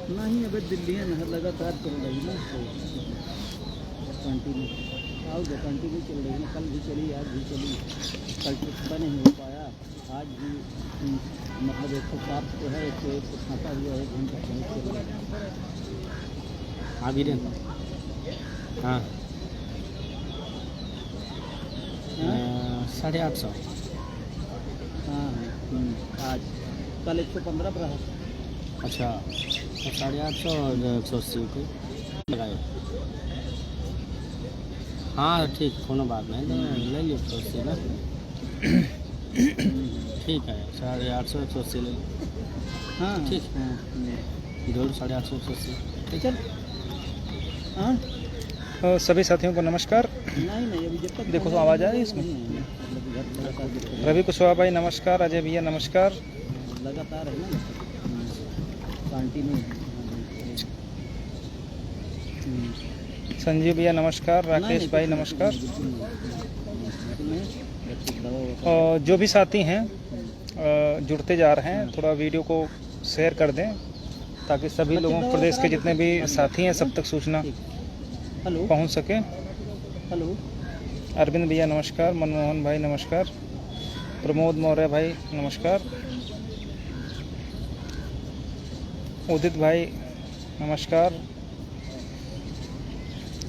नहीं अभी दिल्ली में लगातार चल रही ना, कंटिन्यू कंटिन्यू चल रही है। कल भी चली, आज भी चली। कल तो नहीं हो पाया, आज भी मतलब 107 तो है, 101 को फाँसा हुआ है, घंटा चल रहा है। हाँ वीरेन, हाँ 850। हाँ आज कल 115 पर रहा। अच्छा, तो 850 और 180 को लगाए। हाँ ठीक, कोनो बात नहीं, तो ले लो 180 ना। ठीक है, 850 180 ले लो। हाँ ठीक हाँ जोड़ 850 180। चल। हाँ सभी साथियों को नमस्कार। नहीं अभी जब तक देखो तो आवाज़ आ रही है इसमें। रवि कुशवाहा भाई नमस्कार, अजय भैया नमस्कार। लगातार है ना, कंटिन्यू। संजीव भैया नमस्कार, राकेश भाई नमस्कार। जो भी साथी हैं जुड़ते जा रहे हैं, थोड़ा वीडियो को शेयर कर दें ताकि सभी लोगों, प्रदेश के जितने भी साथी हैं सब तक सूचना पहुंच सके। हेलो अरविंद भैया नमस्कार, मनमोहन भाई नमस्कार, प्रमोद मौर्य भाई नमस्कार, उदित भाई नमस्कार।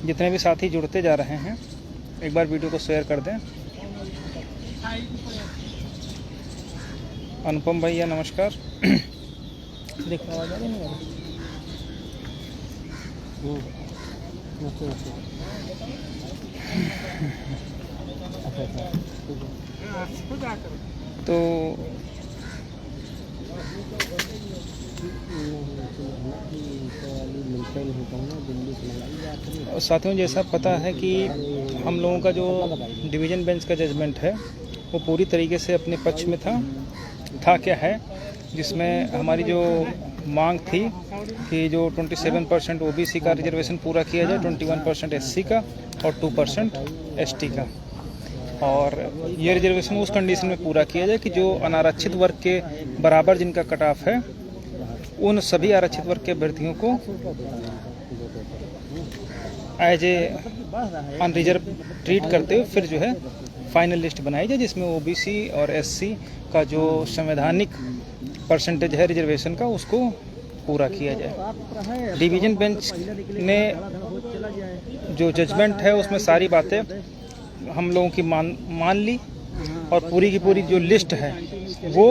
जितने भी साथी जुड़ते जा रहे हैं एक बार वीडियो को शेयर कर दें। अनुपम भैया नमस्कार। देखो आवाज़ आ रही है? तो साथियों, जैसा पता है कि हम लोगों का जो डिवीज़न बेंच का जजमेंट है वो पूरी तरीके से अपने पक्ष में था क्या है, जिसमें हमारी जो मांग थी कि जो 27% ओबीसी का रिजर्वेशन पूरा किया जाए, 21% एससी का और 2% एसटी का, और ये रिजर्वेशन उस कंडीशन में पूरा किया जाए कि जो अनारक्षित वर्ग के बराबर जिनका कट ऑफ है उन सभी आरक्षित वर्ग के अभ्यर्थियों को एज ए अनरिजर्व ट्रीट करते हुए फिर जो है फाइनल लिस्ट बनाई जाए, जिसमें ओबीसी और एससी का जो संवैधानिक परसेंटेज है रिजर्वेशन का उसको पूरा किया जाए। डिवीज़न बेंच ने जो जजमेंट है उसमें सारी बातें हम लोगों की मान ली और पूरी की पूरी जो लिस्ट है वो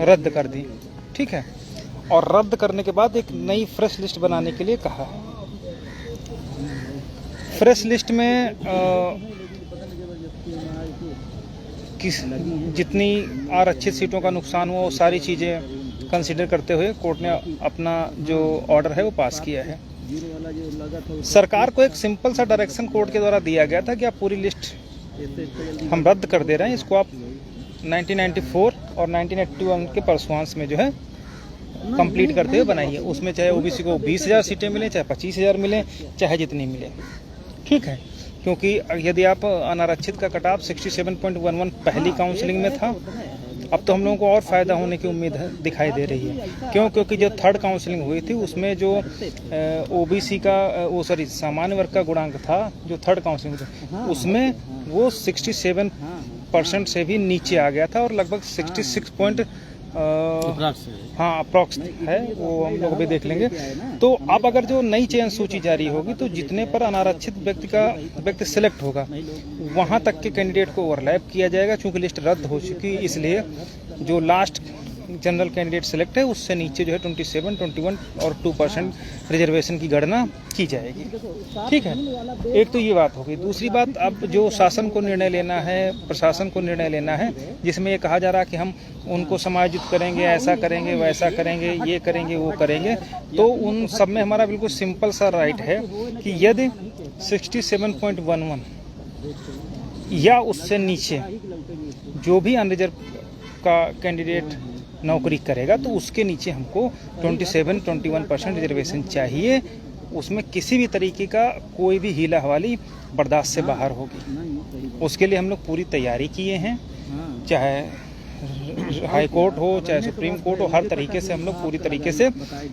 रद्द कर दी। ठीक है, और रद्द करने के बाद एक नई फ्रेश लिस्ट बनाने के लिए कहा है। फ्रेश लिस्ट में जितनी आरक्षित सीटों का नुकसान हुआ वो सारी चीज़ें कंसीडर करते हुए कोर्ट ने अपना जो ऑर्डर है वो पास किया है। सरकार को एक सिंपल सा डायरेक्शन कोर्ट के द्वारा दिया गया था कि आप पूरी लिस्ट हम रद्द कर दे रहे हैं, इसको आप 1994 और 1981 के परसुआंस में जो है कंप्लीट करते हुए बनाइए। उसमें चाहे ओबीसी को 20,000 सीटें मिलें, चाहे 25,000 मिलें, चाहे जितनी मिले। ठीक है, क्योंकि यदि आप अनारक्षित का कट ऑफ 67.11 पहली काउंसलिंग में था, अब तो हम लोगों को और फ़ायदा होने की उम्मीद है, दिखाई दे रही है। क्यों? क्योंकि जो थर्ड काउंसलिंग हुई थी उसमें जो ओबीसी का सामान्य वर्ग का गुणांक था, जो थर्ड काउंसलिंग था उसमें वो 67% से भी नीचे आ गया था और लगभग 66 अप्रॉक्स है, वो हम लोग भी देख लेंगे। तो अब अगर जो नई चयन सूची जारी होगी तो जितने पर अनारक्षित व्यक्ति सिलेक्ट होगा वहां तक के कैंडिडेट को ओवरलैप किया जाएगा। चूंकि लिस्ट रद्द हो चुकी है इसलिए जो लास्ट जनरल कैंडिडेट सिलेक्ट है उससे नीचे जो है 27, 21 और 2% रिजर्वेशन की गणना की जाएगी। ठीक है, एक तो ये बात होगी। दूसरी बात, अब जो शासन को निर्णय लेना है, प्रशासन को निर्णय लेना है, जिसमें ये कहा जा रहा है कि हम उनको समायोजित करेंगे, ऐसा करेंगे, वैसा करेंगे, ये करेंगे, वो करेंगे, तो उन सब में हमारा बिल्कुल सिंपल सा राइट है कि यदि 67.11 या उससे नीचे जो भी अनरिजर्व का कैंडिडेट नौकरी करेगा तो उसके नीचे हमको 27-21% रिजर्वेशन चाहिए। उसमें किसी भी तरीके का कोई भी हीला हवाली बर्दाश्त से बाहर होगी। उसके लिए हम लोग पूरी तैयारी किए हैं, चाहे हाई कोर्ट हो चाहे सुप्रीम कोर्ट हो, हर तरीके से हम लोग पूरी तरीके से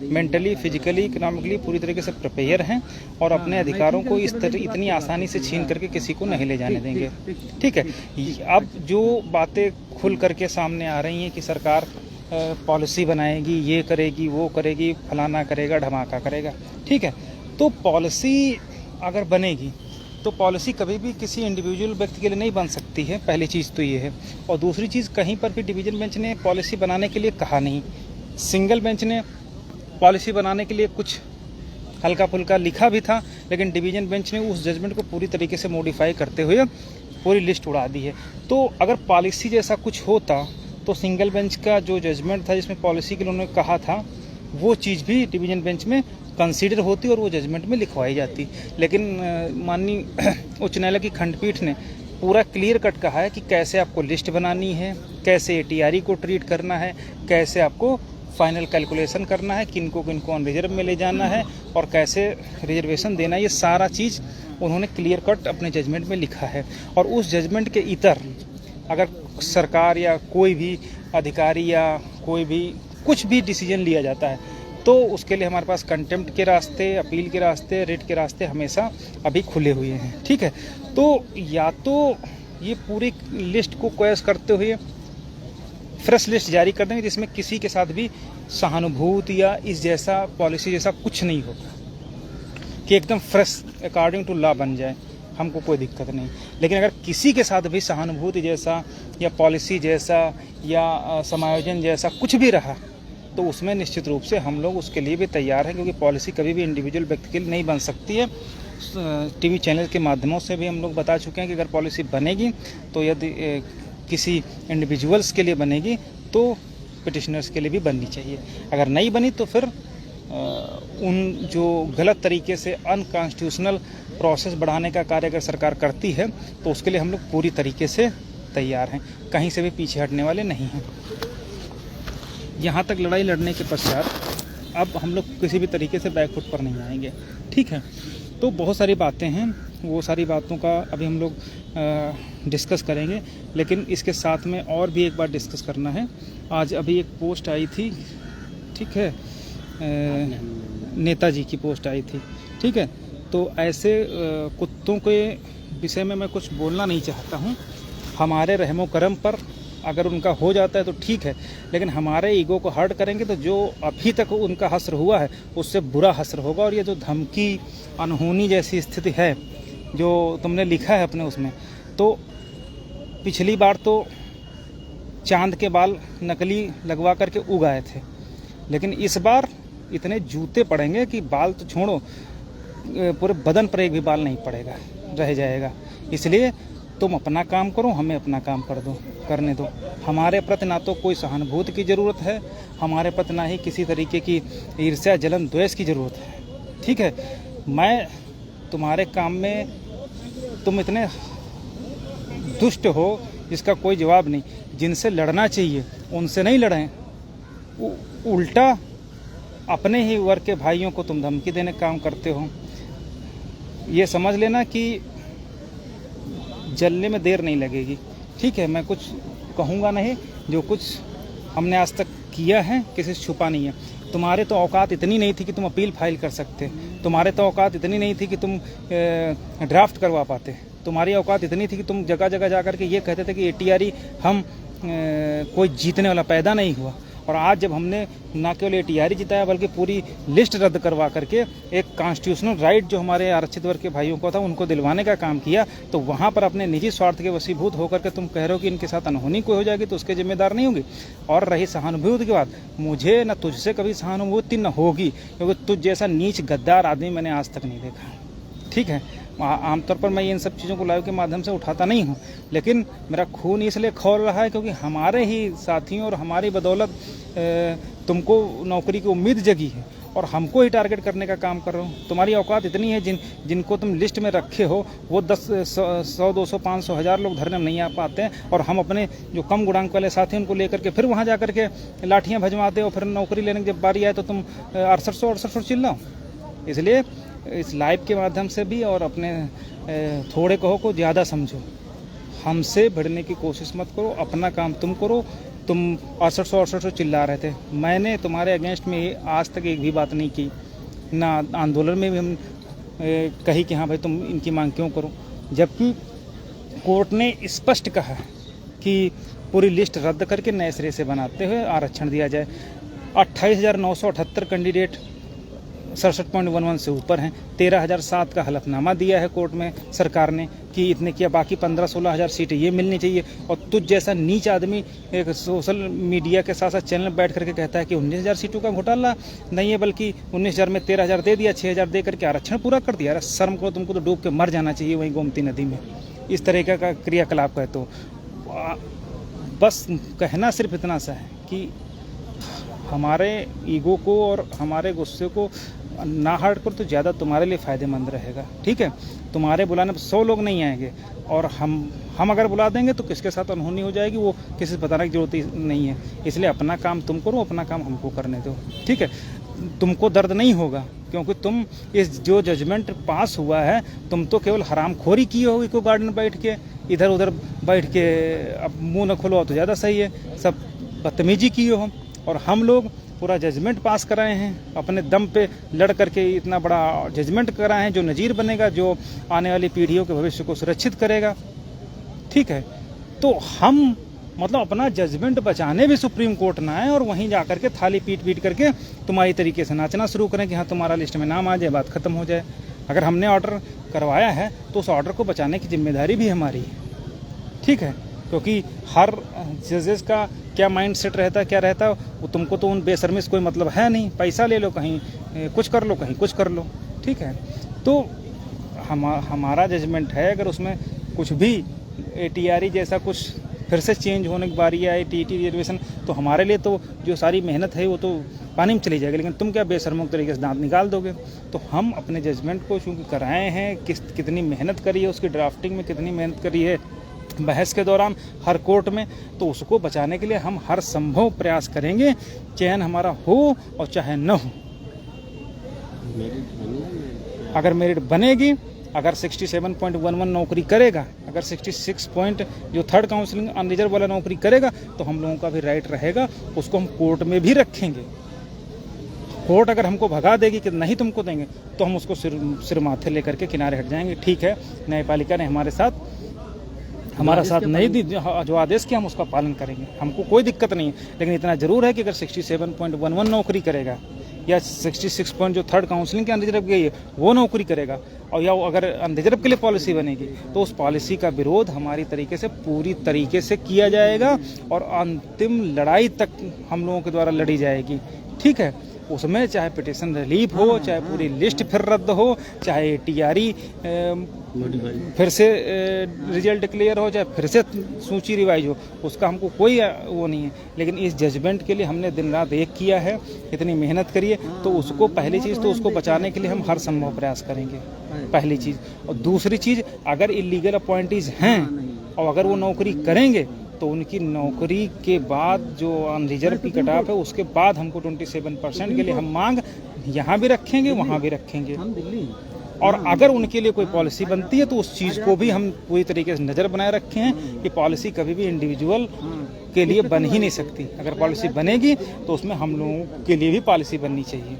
मेंटली, फिजिकली, इकोनॉमिकली पूरी तरीके से प्रिपेयर हैं और अपने अधिकारों को इतनी आसानी से छीन करके किसी को नहीं ले जाने देंगे। ठीक है, अब जो बातें खुल करके सामने आ रही हैं कि सरकार पॉलिसी बनाएगी, ये करेगी, वो करेगी, फलाना करेगा, धमाका करेगा। ठीक है, तो पॉलिसी अगर बनेगी तो पॉलिसी कभी भी किसी इंडिविजुअल व्यक्ति के लिए नहीं बन सकती है, पहली चीज़ तो ये है। और दूसरी चीज़, कहीं पर भी डिवीज़न बेंच ने पॉलिसी बनाने के लिए कहा नहीं। सिंगल बेंच ने पॉलिसी बनाने के लिए कुछ हल्का फुल्का लिखा भी था, लेकिन डिवीज़न बेंच ने उस जजमेंट को पूरी तरीके से मॉडिफाई करते हुए पूरी लिस्ट उड़ा दी है। तो अगर पॉलिसी जैसा कुछ होता तो सिंगल बेंच का जो जजमेंट था जिसमें पॉलिसी के लिए उन्होंने कहा था, वो चीज़ भी डिवीज़न बेंच में कंसीडर होती और वो जजमेंट में लिखवाई जाती। लेकिन माननीय उच्च न्यायालय की खंडपीठ ने पूरा क्लियर कट कहा है कि कैसे आपको लिस्ट बनानी है, कैसे ATRE को ट्रीट करना है, कैसे आपको फाइनल कैलकुलेशन करना है, किनको किनको ऑन रिजर्व में ले जाना है और कैसे रिजर्वेशन देना है। ये सारा चीज़ उन्होंने क्लियर कट अपने जजमेंट में लिखा है। और उस जजमेंट के इतर अगर सरकार या कोई भी अधिकारी या कोई भी कुछ भी डिसीजन लिया जाता है तो उसके लिए हमारे पास कंटेम्प्ट के रास्ते, अपील के रास्ते, रिट के रास्ते हमेशा अभी खुले हुए हैं। ठीक है, तो या तो ये पूरी लिस्ट को क्वेश करते हुए फ्रेश लिस्ट जारी कर देंगे जिसमें किसी के साथ भी सहानुभूति या इस जैसा पॉलिसी जैसा कुछ नहीं होगा, कि एकदम फ्रेश अकॉर्डिंग टू लॉ बन जाए, हमको कोई दिक्कत नहीं। लेकिन अगर किसी के साथ भी सहानुभूति जैसा या पॉलिसी जैसा या समायोजन जैसा कुछ भी रहा तो उसमें निश्चित रूप से हम लोग उसके लिए भी तैयार हैं, क्योंकि पॉलिसी कभी भी इंडिविजुअल व्यक्ति के लिए नहीं बन सकती है। टीवी चैनल के माध्यमों से भी हम लोग बता चुके हैं कि अगर पॉलिसी बनेगी तो यदि किसी इंडिविजुअल्स के लिए बनेगी तो पिटिशनर्स के लिए भी बननी चाहिए। अगर नहीं बनी तो फिर उन जो गलत तरीके से अनकॉन्स्टिट्यूशनल प्रोसेस बढ़ाने का कार्य अगर सरकार करती है तो उसके लिए हम लोग पूरी तरीके से तैयार हैं, कहीं से भी पीछे हटने वाले नहीं हैं। यहाँ तक लड़ाई लड़ने के पश्चात अब हम लोग किसी भी तरीके से बैकफुट पर नहीं आएंगे। ठीक है, तो बहुत सारी बातें हैं, वो सारी बातों का अभी हम लोग डिस्कस करेंगे, लेकिन इसके साथ में और भी एक बार डिस्कस करना है। आज अभी एक पोस्ट आई थी, ठीक है, नेताजी की पोस्ट आई थी। ठीक है, तो ऐसे कुत्तों के विषय में मैं कुछ बोलना नहीं चाहता हूँ। हमारे रहमो करम पर अगर उनका हो जाता है तो ठीक है, लेकिन हमारे ईगो को हर्ट करेंगे तो जो अभी तक उनका हश्र हुआ है उससे बुरा हश्र होगा। और ये जो धमकी, अनहोनी जैसी स्थिति है जो तुमने लिखा है अपने उसमें, तो पिछली बार तो चांद के बाल नकली लगवा करके उगाए थे, लेकिन इस बार इतने जूते पड़ेंगे कि बाल तो छोड़ो, पूरे बदन पर एक भी बाल नहीं पड़ेगा, रह जाएगा। इसलिए तुम अपना काम करो, हमें अपना काम करने दो। हमारे प्रति ना तो कोई सहानुभूति की ज़रूरत है, हमारे प्रति ना ही किसी तरीके की ईर्ष्या, जलन, द्वेष की ज़रूरत है। ठीक है, मैं तुम्हारे काम में, तुम इतने दुष्ट हो जिसका कोई जवाब नहीं। जिनसे लड़ना चाहिए उनसे नहीं लड़ें, उल्टा अपने ही वर्ग के भाइयों को तुम धमकी देने का काम करते हो। ये समझ लेना कि जलने में देर नहीं लगेगी। ठीक है, मैं कुछ कहूँगा नहीं, जो कुछ हमने आज तक किया है किसी से छुपा नहीं है। तुम्हारे तो औकात इतनी नहीं थी कि तुम अपील फाइल कर सकते, तुम्हारे तो औकात इतनी नहीं थी कि तुम ड्राफ्ट करवा पाते, तुम्हारी औकात इतनी थी कि तुम जगह जगह जा कर के ये कहते थे कि ATRE हम कोई जीतने वाला पैदा नहीं हुआ। और आज जब हमने ना केवल ATRE जिताया बल्कि पूरी लिस्ट रद्द करवा करके एक कॉन्स्टिट्यूशनल राइट जो हमारे आरक्षित वर्ग के भाइयों को था उनको दिलवाने का काम किया, तो वहाँ पर अपने निजी स्वार्थ के वशीभूत होकर के तुम कह रहे हो कि इनके साथ अनहोनी कोई हो जाएगी तो उसके जिम्मेदार नहीं होंगे। और रही सहानुभूति की बात, मुझे न तुझसे कभी सहानुभूति न होगी, क्योंकि तुझ जैसा नीच गद्दार आदमी मैंने आज तक नहीं देखा। ठीक है, आमतौर पर मैं इन सब चीज़ों को लाइव के माध्यम से उठाता नहीं हूँ, लेकिन मेरा खून इसलिए खौल रहा है क्योंकि हमारे ही साथियों और हमारी बदौलत तुमको नौकरी की उम्मीद जगी है और हमको ही टारगेट करने का काम कर रहे हो। तुम्हारी औकात इतनी है, जिनको तुम लिस्ट में रखे हो वो 10, 100, 200, 500, 1000 लोग धरने में नहीं आ पाते हैं, और हम अपने जो कम गुणांक वाले साथी उनको लेकर के फिर वहाँ जा करके लाठियाँ भजवाते हो, फिर नौकरी लेने की जब बारी आए तो तुम 6800 चिल्लाओ। इसलिए इस लाइव के माध्यम से भी और अपने थोड़े कहो को ज़्यादा समझो, हमसे भिड़ने की कोशिश मत करो, अपना काम तुम करो, तुम 6800 चिल्ला रहे थे। मैंने तुम्हारे अगेंस्ट में आज तक एक भी बात नहीं की, ना आंदोलन में भी हम कही कि हाँ भाई तुम इनकी मांग क्यों करो, जबकि कोर्ट ने स्पष्ट कहा कि पूरी लिस्ट रद्द करके नए सिरे से बनाते हुए आरक्षण दिया जाए। 28,978 कैंडिडेट 67.11 से ऊपर हैं। 13,007 का हलफनामा दिया है कोर्ट में सरकार ने कि इतने किया, बाकी 15-16 हज़ार सीटें ये मिलनी चाहिए। और तुझ जैसा नीच आदमी एक सोशल मीडिया के साथ साथ चैनल में बैठ करके कहता है कि 19,000 सीटों का घोटाला नहीं है, बल्कि 19,000 में 13,000 दे दिया, 6,000 दे करके आरक्षण पूरा कर दिया। अरे शर्म को, तुमको तो डूब के मर जाना चाहिए वहीं गोमती नदी में, इस तरीके का क्रियाकलाप है। तो बस कहना सिर्फ इतना सा है कि हमारे ईगो को और हमारे गुस्से को ना हट कर तो ज़्यादा तुम्हारे लिए फ़ायदेमंद रहेगा। ठीक है, तुम्हारे बुलाने पर 100 लोग नहीं आएंगे, और हम अगर बुला देंगे तो किसके साथ अनहोनी हो जाएगी वो किसी से बताने की जरूरत ही नहीं है। इसलिए अपना काम तुम करो, अपना काम हमको करने दो। ठीक है, तुमको दर्द नहीं होगा क्योंकि तुम इस जो जजमेंट पास हुआ है, तुम तो केवल हरामखोरी की होगी को गार्डन बैठ के, इधर उधर बैठ के अब मुँह न खुलवाओ तो ज़्यादा सही है, सब बदतमीजी की हो। और हम लोग पूरा जजमेंट पास कराए हैं, अपने दम पे लड़ करके इतना बड़ा जजमेंट कराए हैं जो नज़ीर बनेगा, जो आने वाली पीढ़ियों के भविष्य को सुरक्षित करेगा। ठीक है, तो हम मतलब अपना जजमेंट बचाने भी सुप्रीम कोर्ट ना आए और वहीं जा करके थाली पीट करके तुम्हारी तरीके से नाचना शुरू करें कि हाँ तुम्हारा लिस्ट में नाम आ जाए, बात खत्म हो जाए। अगर हमने ऑर्डर करवाया है तो उस ऑर्डर को बचाने की जिम्मेदारी भी हमारी है। ठीक है, क्योंकि हर जजेस का क्या माइंड सेट रहता है, क्या रहता है, वो तुमको तो उन बेशर्मी से कोई मतलब है नहीं। पैसा ले लो, कहीं कुछ कर लो, कहीं कुछ कर लो। ठीक है, तो हमारा जजमेंट है, अगर उसमें कुछ भी ATRE जैसा कुछ फिर से चेंज होने की बारी आई, TT रिजर्वेशन, तो हमारे लिए तो जो सारी मेहनत है वो तो पानी में चली जाएगी। लेकिन तुम क्या बेशर्मों तरीके से दांत निकाल दोगे। तो हम अपने जजमेंट को चूँकि कराए हैं, कितनी मेहनत करी है, उसकी ड्राफ्टिंग में कितनी मेहनत करी है बहस के दौरान हर कोर्ट में, तो उसको बचाने के लिए हम हर संभव प्रयास करेंगे, चयन हमारा हो और चाहे न हो। अगर मेरिट बनेगी, अगर 67.11 नौकरी करेगा, अगर 66 पॉइंट जो थर्ड काउंसलिंग अनरिजर्व वाला नौकरी करेगा, तो हम लोगों का भी राइट रहेगा, उसको हम कोर्ट में भी रखेंगे। कोर्ट अगर हमको भगा देगी कि नहीं तुमको देंगे, तो हम उसको सिर माथे लेकर के किनारे हट जाएंगे। ठीक है, न्यायपालिका ने हमारा साथ नहीं दी, जो आदेश किया हम उसका पालन करेंगे, हमको कोई दिक्कत नहीं है। लेकिन इतना जरूर है कि अगर 67.11 नौकरी करेगा या 66 पॉइंट जो थर्ड काउंसलिंग के अनरिजर्व गई है वो नौकरी करेगा, और या अगर अनरिजर्व के लिए पॉलिसी बनेगी, तो उस पॉलिसी का विरोध हमारी तरीके से पूरी तरीके से किया जाएगा और अंतिम लड़ाई तक हम लोगों के द्वारा लड़ी जाएगी। ठीक है, उसमें चाहे पिटिशन रिलीफ हो, चाहे पूरी लिस्ट फिर रद्द हो, चाहे ATRE फिर से रिजल्ट क्लियर हो, चाहे फिर से सूची रिवाइज हो, उसका हमको कोई वो नहीं है। लेकिन इस जजमेंट के लिए हमने दिन रात एक किया है, इतनी मेहनत करी है, तो उसको पहली चीज़ तो उसको बचाने के लिए हम हर संभव प्रयास करेंगे, पहली चीज़। और दूसरी चीज़, अगर इलीगल अपॉइंटीज हैं और अगर वो नौकरी करेंगे, तो उनकी नौकरी के बाद जो अनरिजर्व की कट ऑफ है, उसके बाद हमको 27% के लिए हम मांग यहाँ भी रखेंगे, वहाँ भी रखेंगे। और अगर उनके लिए कोई पॉलिसी बनती है तो उस चीज़ को भी हम पूरी तरीके से नज़र बनाए रखे हैं कि पॉलिसी कभी भी इंडिविजुअल के लिए बन ही नहीं सकती। अगर पॉलिसी बनेगी तो उसमें हम लोगों के लिए भी पॉलिसी बननी चाहिए।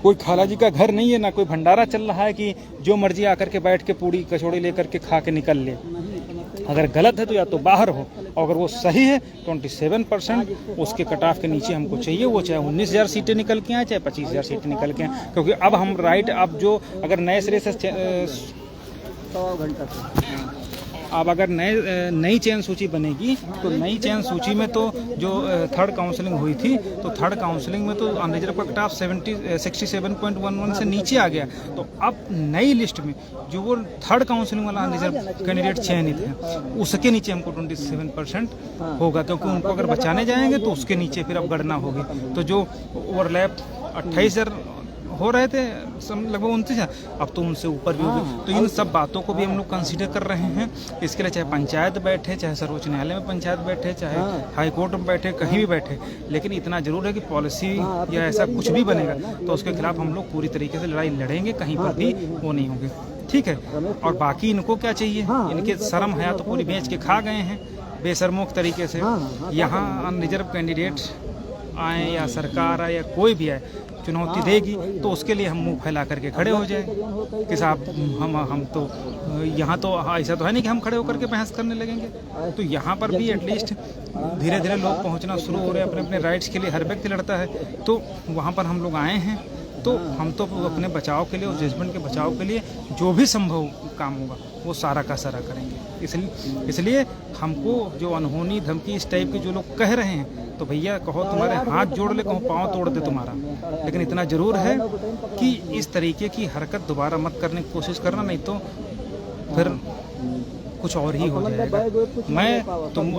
कोई खाला जी का घर नहीं है, ना कोई भंडारा चल रहा है कि जो मर्जी आकर के बैठ के पूड़ी कचौड़ी लेकर के खा के निकल ले। अगर गलत है तो या तो बाहर हो, और अगर वो सही है 27% उसके कट ऑफ के नीचे हमको चाहिए, वो चाहे 19,000 सीटें निकल के आए, चाहे 25,000 सीटें निकल के आए। क्योंकि अब हम राइट, अब जो अगर नए सिरे से अब अगर नई चयन सूची बनेगी, तो नई चयन सूची में तो जो थर्ड काउंसलिंग हुई थी, तो थर्ड काउंसलिंग में तो अनरिजर्व का कट ऑफ 67.11 से नीचे आ गया। तो अब नई लिस्ट में जो वो थर्ड काउंसलिंग वाला अनरिजर्व कैंडिडेट चयनित है, उसके नीचे हमको 27% होगा, क्योंकि उनको अगर बचाने जाएंगे तो उसके नीचे फिर अब गणना होगी। तो जो ओवरलैप 28,000 हो रहे थे लगभग 29,000, अब तो उनसे ऊपर भी होगी। तो इन सब बातों को भी हम लोग कंसीडर कर रहे हैं। इसके लिए चाहे पंचायत बैठे, चाहे सर्वोच्च न्यायालय में पंचायत बैठे, चाहे हाई कोर्ट में बैठे, कहीं भी बैठे, लेकिन इतना जरूर है कि पॉलिसी या ऐसा कुछ भी बनेगा तो उसके खिलाफ हम लोग पूरी तरीके से लड़ाई लड़ेंगे, कहीं पर भी वो नहीं होंगे। ठीक है, और बाकी इनको क्या चाहिए, इनके शर्म हया तो पूरी बेच के खा गए हैं। बेशर्मोक तरीके से यहाँ अनरिजर्व कैंडिडेट आए या सरकार आए या कोई भी आए चुनौती देगी तो उसके लिए हम मुंह फैला करके खड़े हो जाएं कि साहब हम तो यहाँ तो ऐसा तो है नहीं कि हम खड़े होकर के बहस करने लगेंगे। तो यहाँ पर भी एटलीस्ट धीरे धीरे लोग पहुँचना शुरू हो रहे हैं, अपने अपने राइट्स के लिए हर व्यक्ति लड़ता है। तो वहाँ पर हम लोग आए हैं, तो हम तो अपने बचाव के लिए और जजमेंट के बचाव के लिए जो भी संभव काम होगा वो सारा का सारा करेंगे। इसलिए हमको जो अनहोनी धमकी इस टाइप की जो लोग कह रहे हैं, तो भैया कहो तुम्हारे हाथ जोड़ ले, कहो पाँव तोड़ दे तुम्हारा, लेकिन इतना ज़रूर है कि इस तरीके की हरकत दोबारा मत करने की कोशिश करना, नहीं तो फिर कुछ और ही हो जाएगा। मैं तुम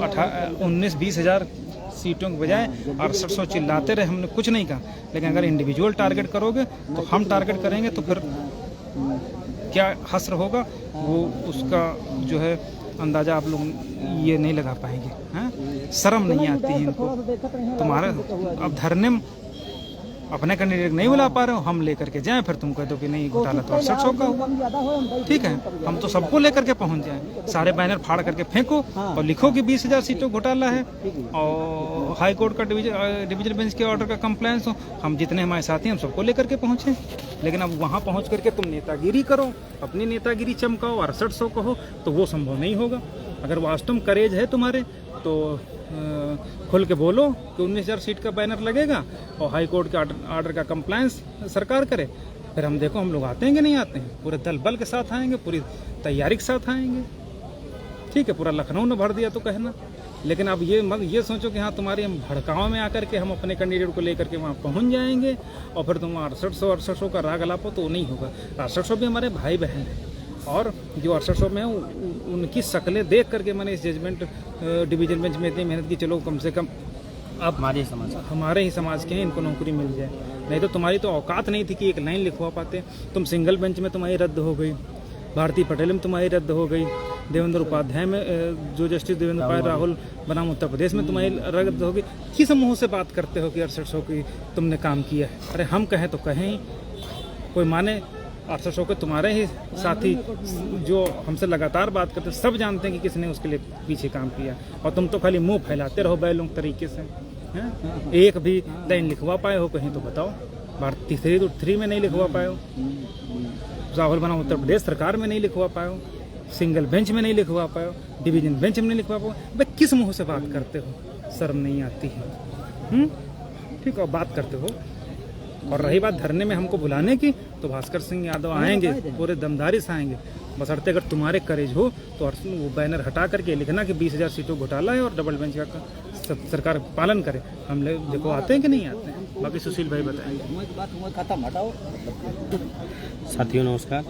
19-20 हज़ार सीटों के बजाय 6800 चिल्लाते रहे, हमने कुछ नहीं कहा, लेकिन अगर इंडिविजुअल टारगेट करोगे तो हम टारगेट करेंगे तो फिर क्या हस्र होगा वो उसका जो है अंदाज़ा आप लोग ये नहीं लगा पाएंगे। हैं, शर्म नहीं आती है इनको। तुम्हारा अब धरने में अपने कैंडिडेट नहीं बुला पा रहे हो, हम लेकर के जाएं, फिर तुम कह दो कि नहीं घोटाला तो 6800 का होगा। ठीक है, हम तो सबको लेकर के पहुंच जाएं, सारे बैनर फाड़ करके फेंको और लिखो कि 20,000 सीटों घोटाला है और हाई कोर्ट का डिवीजन बेंच के ऑर्डर का कंप्लेंस हो। हम जितने हमारे साथी हम सबको लेकर के पहुंचे, लेकिन अब वहां पहुंच करके तुम नेतागिरी करो, अपनी नेतागिरी चमकाओ, 6800 कहो, तो वो संभव नहीं होगा। अगर वास्तव में करेज है तुम्हारे तो खुल के बोलो कि 19,000 सीट का बैनर लगेगा और हाई कोर्ट के ऑर्डर का कंप्लायंस सरकार करे, फिर हम देखो हम लोग आते हैं कि नहीं आते हैं। पूरे दल बल के साथ आएंगे, पूरी तैयारी के साथ आएंगे। ठीक है, पूरा लखनऊ ने भर दिया तो कहना, लेकिन अब ये सोचो कि हाँ तुम्हारी हम भड़काव में आकर के हम अपने कैंडिडेट को लेकर के वहाँ पहुँच जाएंगे और फिर तुम 6800 का राग अलापो, तो नहीं होगा। 6800 भी हमारे भाई बहन हैं और जो 6800 में उनकी शक्लें देख करके मैंने इस जजमेंट डिवीजन बेंच में इतनी मेहनत की, चलो कम से कम अब हमारे ही समाज के हैं इनको नौकरी मिल जाए। नहीं तो तुम्हारी तो औकात नहीं थी कि एक लाइन लिखवा पाते। तुम सिंगल बेंच में तुम्हारी रद्द हो गई, भारती पटेल में तुम्हारी रद्द हो गई, देवेंद्र उपाध्याय में जो जस्टिस देवेंद्र उपाध्याय राहुल बनाम उत्तर प्रदेश में तुम्हारी रद्द हो गई। किस मुँह से बात करते हो कि 6800 की तुमने काम किया है? अरे हम कहें तो कहें ही, कोई माने 800 के तुम्हारे ही साथी जो हमसे लगातार बात करते हैं, सब जानते हैं कि किसने उसके लिए पीछे काम किया, और तुम तो खाली मुंह फैलाते रहो बैलों तरीके से। हैं, एक भी लाइन लिखवा पाए हो कहीं तो बताओ। भारती 3 में नहीं लिखवा पाए हो, राहुल बनाम उत्तर प्रदेश सरकार में नहीं लिखवा पाए हो, सिंगल बेंच में नहीं लिखवा पाए हो, डिवीजन बेंच में नहीं लिखवा पाए। भाई किस मुँह से बात करते हो? शर्म नहीं आती है? ठीक है, बात करते हो। और रही बात धरने में हमको बुलाने की, तो भास्कर सिंह यादव आएंगे, पूरे दमदारी से आएंगे, बशर्ते अगर तुम्हारे करेज हो तो वो बैनर हटा करके लिखना कि 20,000 सीटों घोटाला है और डबल बेंच का सरकार पालन करे। हम लोग देखो आते हैं कि नहीं आते हैं। बाकी सुशील भाई बताएंगे। साथियों नमस्कार,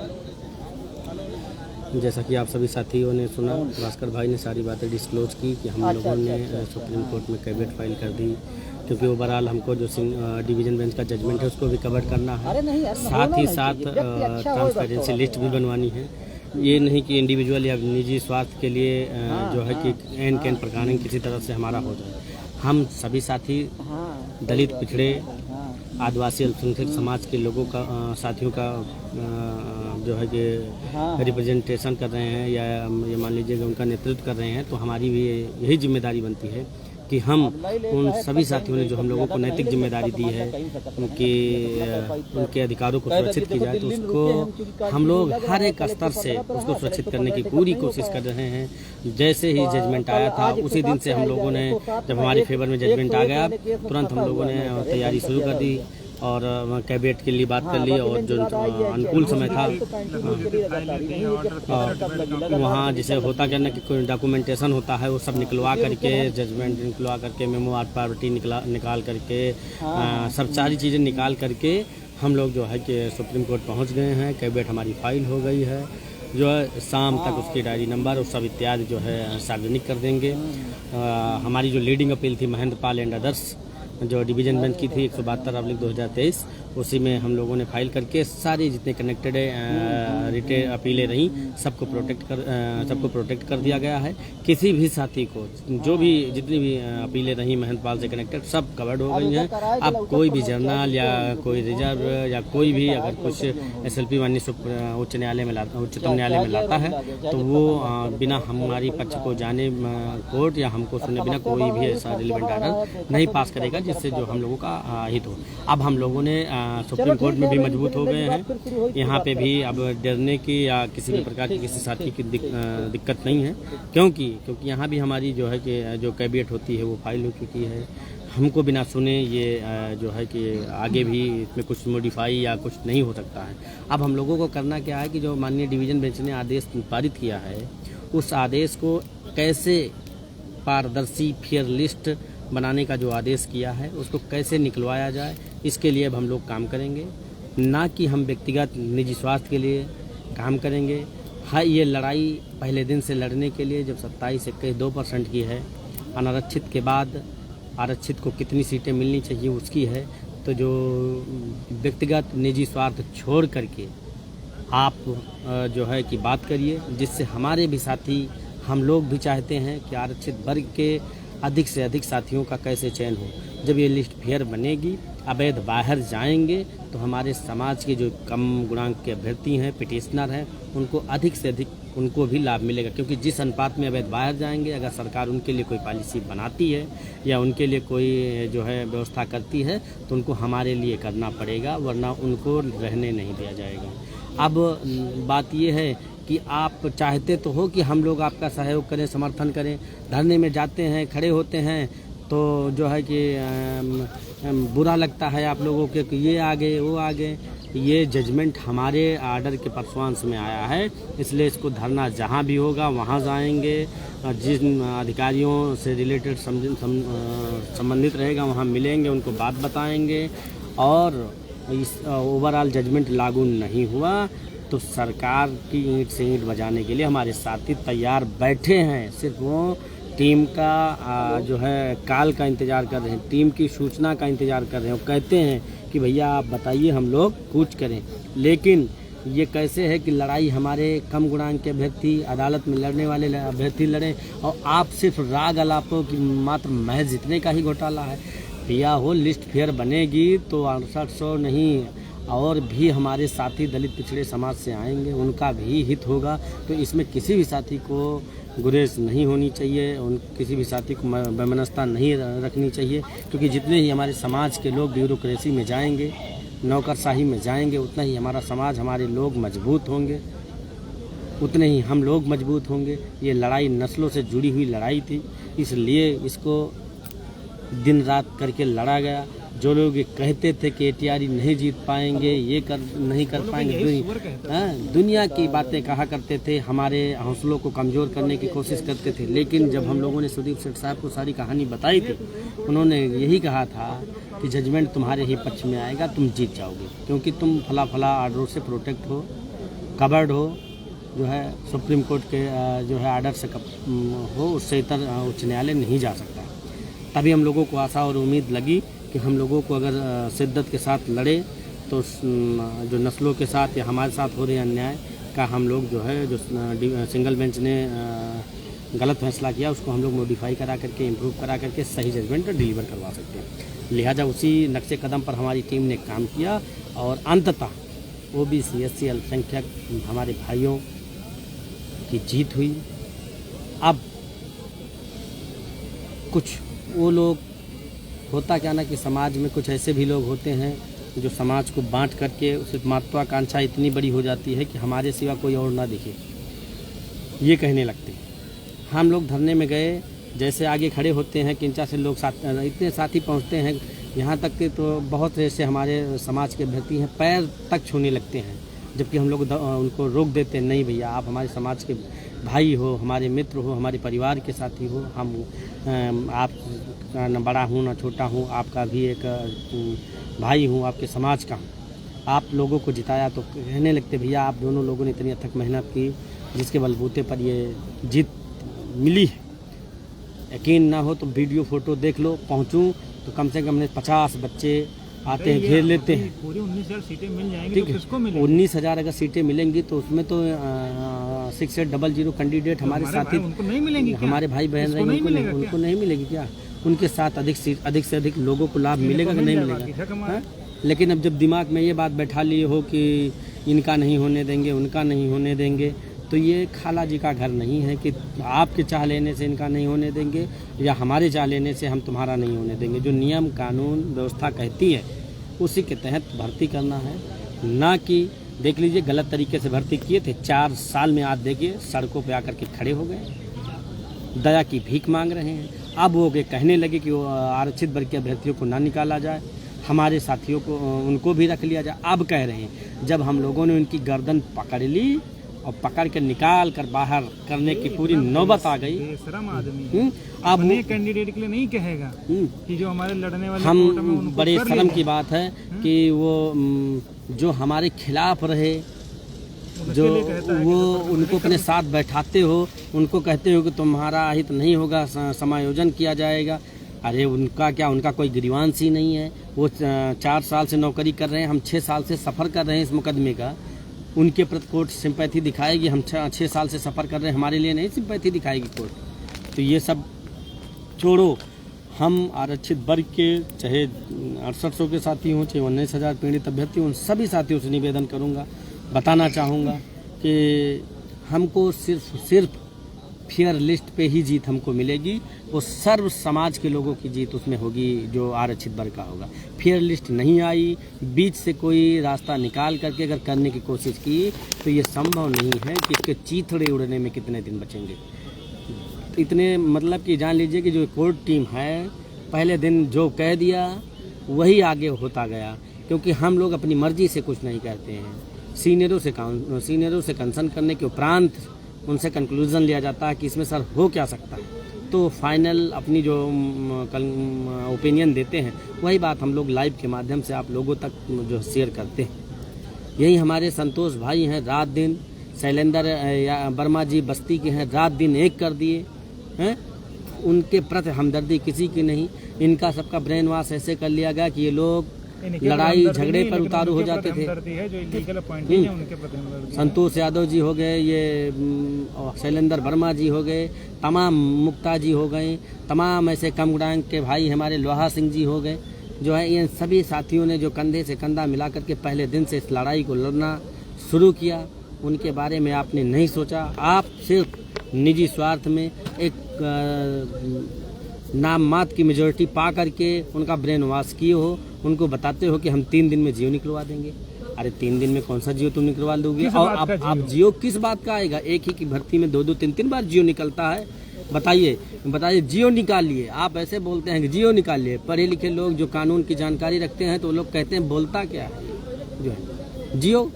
जैसा कि आप सभी साथियों ने सुना, भास्कर भाई ने सारी बातें डिस्क्लोज की कि हम लोगों ने सुप्रीम कोर्ट में कैविएट फाइल कर दी, क्योंकि ओवरऑल हमको जो डिवीजन बेंच का जजमेंट है उसको भी कवर करना है, साथ ही साथ ट्रांसपेरेंसी लिस्ट भी बनवानी है। ये नहीं कि इंडिविजुअल या निजी स्वार्थ के लिए जो है कि एन कैन प्रकारण किसी तरह से हमारा हो जाए। हम सभी साथी दलित, पिछड़े, आदिवासी अल्पसंख्यक समाज के लोगों का साथियों का जो है कि रिप्रेजेंटेशन कर रहे हैं या ये मान लीजिएगा उनका नेतृत्व कर रहे हैं, तो हमारी भी यही जिम्मेदारी बनती है कि हम उन सभी साथियों ने जो हम लोगों को नैतिक जिम्मेदारी दी है उनके अधिकारों को सुरक्षित की जाए, तो उसको हम लोग हर एक स्तर से उसको सुरक्षित करने की पूरी कोशिश कर रहे हैं। जैसे ही जजमेंट आया था उसी दिन से हम लोगों ने, जब हमारे फेवर में जजमेंट आ गया, तुरंत हम लोगों ने तैयारी शुरू कर दी और कैबिनेट के लिए बात कर ली, और जो अनुकूल समय था वहाँ जैसे होता क्या ना कि कोई डॉक्यूमेंटेशन होता है वो सब निकलवा करके, जजमेंट निकलवा करके, मेमो ऑफ पार्टी निकाल करके, सब सारी चीज़ें निकाल करके हम लोग जो है कि सुप्रीम कोर्ट पहुँच गए हैं। कैबिनेट हमारी फाइल हो गई है, जो है शाम तक उसकी डायरी नंबर और सब इत्यादि जो है सार्वजनिक कर देंगे। हमारी जो लीडिंग अपील थी महेंद्र पाल एंड अदर्स, जो डिवीज़न बेंच की थी 172/2023, उसी में हम लोगों ने फाइल करके सारी जितने कनेक्टेड रिटेल अपीलें रहीं सबको प्रोटेक्ट कर दिया गया है। किसी भी साथी को जो भी जितनी भी अपीलें रहीं महंतपाल से कनेक्टेड सब कवर्ड हो गई हैं। अब कोई भी जर्नल या कोई रिजर्व या कोई भी अगर कुछ SLP माननीय उच्चतम न्यायालय में लाता है तो वो बिना हमारी पक्ष को जाने कोर्ट या हमको सुने बिना कोई भी ऐसा रिलेवेंट आर्डर नहीं पास करेगा जिससे जो हम लोगों का हित हो। अब हम लोगों ने सुप्रीम कोर्ट में भी मजबूत हो गए हैं। यहाँ पे भी अब डरने की या किसी भी प्रकार की किसी साथी की दिक्कत नहीं है, क्योंकि यहाँ भी हमारी जो है कि जो कैबिनेट होती है वो फाइल हो चुकी है। हमको बिना सुने ये जो है कि आगे भी इसमें कुछ मॉडिफाई या कुछ नहीं हो सकता है। अब हम लोगों को करना क्या है कि जो माननीय डिवीज़न बेंच ने आदेश पारित किया है उस आदेश को कैसे पारदर्शी फेयर लिस्ट बनाने का जो आदेश किया है उसको कैसे निकलवाया जाए, इसके लिए अब हम लोग काम करेंगे। ना कि हम व्यक्तिगत निजी स्वार्थ के लिए काम करेंगे। हाँ, ये लड़ाई पहले दिन से लड़ने के लिए जब 27 21 2% की है, अनारक्षित के बाद आरक्षित को कितनी सीटें मिलनी चाहिए उसकी है। तो जो व्यक्तिगत निजी स्वार्थ छोड़ करके आप जो है कि बात करिए, जिससे हमारे भी साथी, हम लोग भी चाहते हैं कि आरक्षित वर्ग के अधिक से अधिक साथियों का कैसे चयन हो। जब ये लिस्ट फेयर बनेगी, अवैध बाहर जाएंगे तो हमारे समाज के जो कम गुणांक के अभ्यर्थी हैं, पिटिशनर हैं, उनको अधिक से अधिक उनको भी लाभ मिलेगा। क्योंकि जिस अनुपात में अवैध बाहर जाएंगे, अगर सरकार उनके लिए कोई पॉलिसी बनाती है या उनके लिए कोई जो है व्यवस्था करती है तो उनको हमारे लिए करना पड़ेगा, वरना उनको रहने नहीं दिया जाएगा। अब बात ये है कि आप चाहते तो हो कि हम लोग आपका सहयोग करें, समर्थन करें। धरने में जाते हैं, खड़े होते हैं तो जो है कि बुरा लगता है आप लोगों के कि ये आगे वो आगे। ये जजमेंट हमारे आर्डर के परसुआंस में आया है, इसलिए इसको धरना जहाँ भी होगा वहाँ जाएंगे। जिन अधिकारियों से रिलेटेड संबंधित रहेगा वहाँ मिलेंगे, उनको बात बताएंगे। और इस ओवरऑल जजमेंट लागू नहीं हुआ तो सरकार की ईंट से ईंट बजाने के लिए हमारे साथी तैयार बैठे हैं। सिर्फ वो टीम का जो है काल का इंतज़ार कर रहे हैं, टीम की सूचना का इंतज़ार कर रहे हैं। वो कहते हैं कि भैया आप बताइए, हम लोग कूच करें। लेकिन ये कैसे है कि लड़ाई हमारे कम गुणांक के अभ्यर्थी, अदालत में लड़ने वाले अभ्यर्थी लड़ें और आप सिर्फ राग अलापों की मात्र महज इतने का ही घोटाला है। भैया हो, लिस्ट फेयर बनेगी तो 6800 नहीं और भी हमारे साथी दलित पिछड़े समाज से आएंगे, उनका भी हित होगा। तो इसमें किसी भी साथी को गुरेज नहीं होनी चाहिए, किसी भी साथी को वैमनस्यता नहीं रखनी चाहिए। क्योंकि जितने ही हमारे समाज के लोग ब्यूरोक्रेसी में जाएंगे, नौकरशाही में जाएंगे, उतना ही हमारा समाज, हमारे लोग मजबूत होंगे, उतने ही हम लोग मजबूत होंगे। ये लड़ाई नस्लों से जुड़ी हुई लड़ाई थी, इसलिए इसको दिन रात करके लड़ा गया। जो लोग ये कहते थे कि ATRE नहीं जीत पाएंगे, ये नहीं कर पाएंगे, दुनिया की बातें कहा करते थे, हमारे हौसलों को कमज़ोर करने की कोशिश करते थे। लेकिन जब हम लोगों ने सुदीप सेठ साहब को सारी कहानी बताई थी, उन्होंने यही कहा था कि जजमेंट तुम्हारे ही पक्ष में आएगा, तुम जीत जाओगे, क्योंकि तुम फला आर्डरों से प्रोटेक्ट हो, कवर्ड हो, जो है सुप्रीम कोर्ट के जो है आर्डर से हो, उससे इतर उच्च न्यायालय नहीं जा सकता। तभी हम लोगों को आशा और उम्मीद लगी कि हम लोगों को अगर शिद्दत के साथ लड़े तो जो नस्लों के साथ या हमारे साथ हो रहे अन्याय का हम लोग जो है, जो सिंगल बेंच ने गलत फैसला किया उसको हम लोग मॉडिफाई करा करके, इम्प्रूव करा करके सही जजमेंट डिलीवर करवा सकते हैं। लिहाजा उसी नक्शे कदम पर हमारी टीम ने काम किया और अंततः OBC SC अल्पसंख्यक हमारे भाइयों की जीत हुई। अब कुछ वो लोग, होता क्या ना कि समाज में कुछ ऐसे भी लोग होते हैं जो समाज को बांट करके उसे महत्वाकांक्षा इतनी बड़ी हो जाती है कि हमारे सिवा कोई और ना दिखे, ये कहने लगते हैं। हम लोग धरने में गए, जैसे आगे खड़े होते हैं किंचा से लोग इतने साथी पहुंचते हैं, यहाँ तक कि तो बहुत ऐसे हमारे समाज के अभ्यर्थी हैं पैर तक छूने लगते हैं, जबकि हम लोग उनको रोक देते हैं, नहीं भैया आप हमारे समाज के भाई हो, हमारे मित्र हो, हमारे परिवार के साथी हो, हम आप न बड़ा हूँ न छोटा हूँ, आपका भी एक भाई हूँ, आपके समाज का हूँ। आप लोगों को जिताया तो कहने लगते भैया आप दोनों लोगों ने इतनी अथक मेहनत की जिसके बलबूते पर ये जीत मिली है। यकीन ना हो तो वीडियो फ़ोटो देख लो, पहुँचूँ तो कम से कम 50 बच्चे आते हैं, घेर लेते हैं। पूरी 19,000 सीटें मिल जाएंगी ठीक तो है, किसको मिलेंगी? 19,000 अगर सीटें मिलेंगी तो उसमें तो 6800 कैंडिडेट हमारे साथी, उनको नहीं मिलेंगी क्या? हमारे भाई बहन रहेंगे, उनको नहीं मिलेगी क्या? उनके साथ अधिक से अधिक लोगों को लाभ मिलेगा कि नहीं मिलेगा? हाँ? लेकिन अब जब दिमाग में ये बात बैठा लिए हो कि इनका नहीं होने देंगे, उनका नहीं होने देंगे, तो ये खाला जी का घर नहीं है कि आपके चाह लेने से इनका नहीं होने देंगे या हमारे चाह लेने से हम तुम्हारा नहीं होने देंगे। जो नियम कानून व्यवस्था कहती है उसी के तहत भर्ती करना है, ना कि देख लीजिए गलत तरीके से भर्ती किए थे। 4 साल में आज देखिए सड़कों पे आकर के खड़े हो गए, दया की भीख मांग रहे हैं। अब वो कहने लगे कि वो आरक्षित वर्ग के अभ्यर्थियों को ना निकाला जाए, हमारे साथियों को उनको भी रख लिया जाए। अब कह रहे हैं जब हम लोगों ने उनकी गर्दन पकड़ ली और पकड़ कर निकाल कर बाहर करने की पूरी नौबत आ गई। बेशरम आदमी अब अपने कैंडिडेट के लिए नहीं कहेगा कि जो हमारे लड़ने वाले हम कोर्ट में उनको बड़े कर शर्म लेगा। की बात है कि वो जो हमारे खिलाफ रहे, जो वो उनको अपने साथ बैठाते हो, उनको कहते हो कि तुम्हारा हित नहीं होगा, समायोजन किया जाएगा। अरे उनका क्या, उनका कोई ग्रीवांस ही नहीं है। वो 4 साल से नौकरी कर रहे हैं, हम 6 साल से सफ़र कर रहे हैं इस मुकदमे का। उनके प्रति कोर्ट सिंपैथी दिखाएगी, हम 6 साल से सफ़र कर रहे हैं, हमारे लिए नहीं सिंपैथी दिखाएगी कोर्ट। तो ये सब छोड़ो, हम आरक्षित वर्ग के चाहे 6800 के साथी हों, चाहे 19,000 पीड़ित अभ्यर्थी हों, सभी साथियों से निवेदन करूंगा, बताना चाहूँगा कि हमको सिर्फ फेयर लिस्ट पे ही जीत हमको मिलेगी। वो सर्व समाज के लोगों की जीत उसमें होगी जो आरक्षित वर्ग का होगा। फेयर लिस्ट नहीं आई, बीच से कोई रास्ता निकाल करके अगर करने की कोशिश की तो ये संभव नहीं है कि इसके चीथड़े उड़ने में कितने दिन बचेंगे। इतने मतलब कि जान लीजिए कि जो कोर्ट टीम है, पहले दिन जो कह दिया वही आगे होता गया, क्योंकि हम लोग अपनी मर्जी से कुछ नहीं करते हैं। सीनियरों से कंसर्न करने के उपरांत उनसे कंक्लूजन लिया जाता है कि इसमें सर हो क्या सकता है, तो फाइनल अपनी जो ओपिनियन देते हैं वही बात हम लोग लाइव के माध्यम से आप लोगों तक जो शेयर करते हैं। यही हमारे संतोष भाई हैं, रात दिन शैलेंद्र वर्मा जी बस्ती के हैं, रात दिन एक कर दिए हैं। उनके प्रति हमदर्दी किसी की नहीं। इनका सबका ब्रेन वॉश ऐसे कर लिया गया कि ये लोग लड़ाई झगड़े पर उतारू हो जाते थे। संतोष यादव जी हो गए, ये शैलेंद्र वर्मा जी हो गए, तमाम मुक्ता जी हो गए, तमाम ऐसे कम गुडांग के भाई हमारे लोहा सिंह जी हो गए, जो है इन सभी साथियों ने जो कंधे से कंधा मिला करके पहले दिन से इस लड़ाई को लड़ना शुरू किया। उनके बारे में आपने नहीं सोचा, आप सिर्फ निजी स्वार्थ में एक नाम मात्र की मेजोरिटी पा करके उनका ब्रेन वॉश किए हो। उनको बताते हो कि हम 3 दिन में जियो निकलवा देंगे। अरे 3 दिन में कौन सा जियो तुम निकलवा दोगे? और आप जियो किस बात का आएगा? एक ही की भर्ती में 2-2, 3-3 बार जियो निकलता है। बताइए जियो निकालिए। आप ऐसे बोलते हैं कि जियो निकालिए। पढ़े लिखे लोग जो कानून की जानकारी रखते हैं तो वो लोग कहते हैं बोलता क्या है जो है जियो।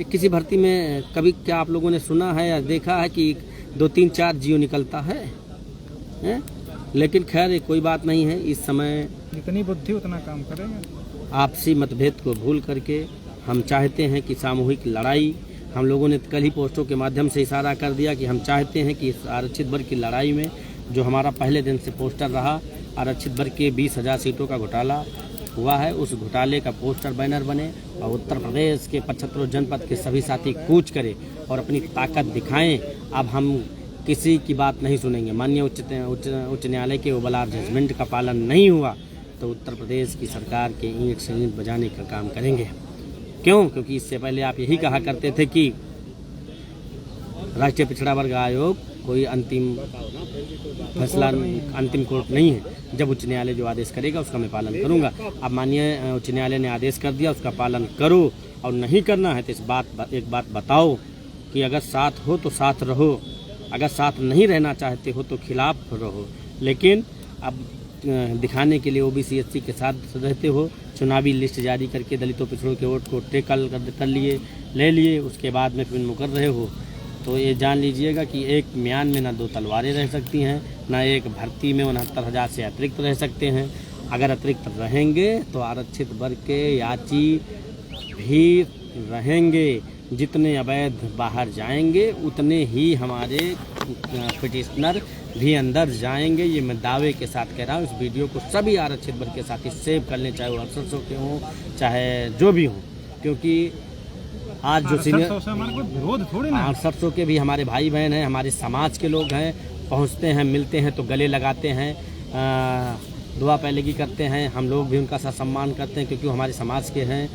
किसी भर्ती में कभी क्या आप लोगों ने सुना है या देखा है कि 2, 3, 4 जियो निकलता है? लेकिन खैर कोई बात नहीं है। इस समय जितनी बुद्धि उतना काम करेंगे। आपसी मतभेद को भूल करके हम चाहते हैं कि सामूहिक लड़ाई, हम लोगों ने कल ही पोस्टों के माध्यम से इशारा कर दिया कि हम चाहते हैं कि इस आरक्षित वर्ग की लड़ाई में जो हमारा पहले दिन से पोस्टर रहा, आरक्षित वर्ग के 20,000 सीटों का घोटाला हुआ है, उस घोटाले का पोस्टर बैनर बने और उत्तर प्रदेश के 75 जनपद के सभी साथी कूच करें और अपनी ताकत दिखाएं। अब हम किसी की बात नहीं सुनेंगे। माननीय उच्च न्यायालय के ओबलार जजमेंट का पालन नहीं हुआ तो उत्तर प्रदेश की सरकार के ईंट से ईंट बजाने का काम करेंगे। क्यों? क्योंकि इससे पहले आप यही कहा करते थे कि राष्ट्रीय पिछड़ा वर्ग आयोग कोई अंतिम फैसला, अंतिम कोर्ट नहीं है। जब उच्च न्यायालय जो आदेश करेगा उसका मैं पालन करूंगा। अब माननीय उच्च न्यायालय ने आदेश कर दिया, उसका पालन करो। और नहीं करना है तो एक बात बताओ कि अगर साथ हो तो साथ रहो, अगर साथ नहीं रहना चाहते हो तो खिलाफ रहो। लेकिन अब दिखाने के लिए ओबीसी एससी के साथ रहते हो, चुनावी लिस्ट जारी करके दलितों पिछड़ों के वोट को टेकल कर लिए, ले लिए, उसके बाद में फिर मुकर रहे हो। तो ये जान लीजिएगा कि एक म्यान में ना 2 तलवारें रह सकती हैं, ना एक भर्ती में 69,000 से अतिरिक्त रह सकते हैं। अगर अतिरिक्त रहेंगे तो आरक्षित वर्ग के याची भी रहेंगे। जितने अवैध बाहर जाएंगे उतने ही हमारे पिटिशनर भी अंदर जाएंगे, ये मैं दावे के साथ कह रहा हूँ। इस वीडियो को सभी आरक्षित वर्ग के साथी सेव कर लें, चाहे वो 800 के हों चाहे जो भी हों, क्योंकि आज जो सीनियर 800 के भी हमारे भाई बहन हैं, हमारे समाज के लोग हैं, पहुँचते हैं, मिलते हैं तो गले लगाते हैं, दुआ पहलेगी करते हैं, हम लोग भी उनका सम्मान करते हैं क्योंकि वो हमारे समाज के हैं।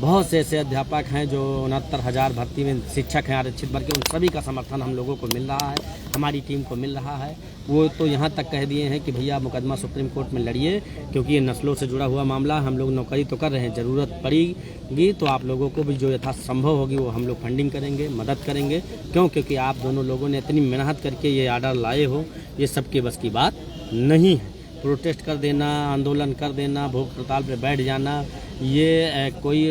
बहुत से ऐसे अध्यापक हैं जो 69,000 भर्ती में शिक्षक हैं आरक्षित वर्ग के, उन सभी का समर्थन हम लोगों को मिल रहा है, हमारी टीम को मिल रहा है। वो तो यहाँ तक कह दिए हैं कि भैया मुकदमा सुप्रीम कोर्ट में लड़िए, क्योंकि ये नस्लों से जुड़ा हुआ मामला, हम लोग नौकरी तो कर रहे हैं, ज़रूरत पड़ेगी तो आप लोगों को भी जो यथासंभव होगी वो हम लोग फंडिंग करेंगे, मदद करेंगे। क्यों? क्योंकि आप दोनों लोगं ने इतनी मेहनत करके ये आर्डर लाए हो, ये सबके बस की बात नहीं है। प्रोटेस्ट कर देना, आंदोलन कर देना, भूख हड़ताल पर बैठ जाना, ये कोई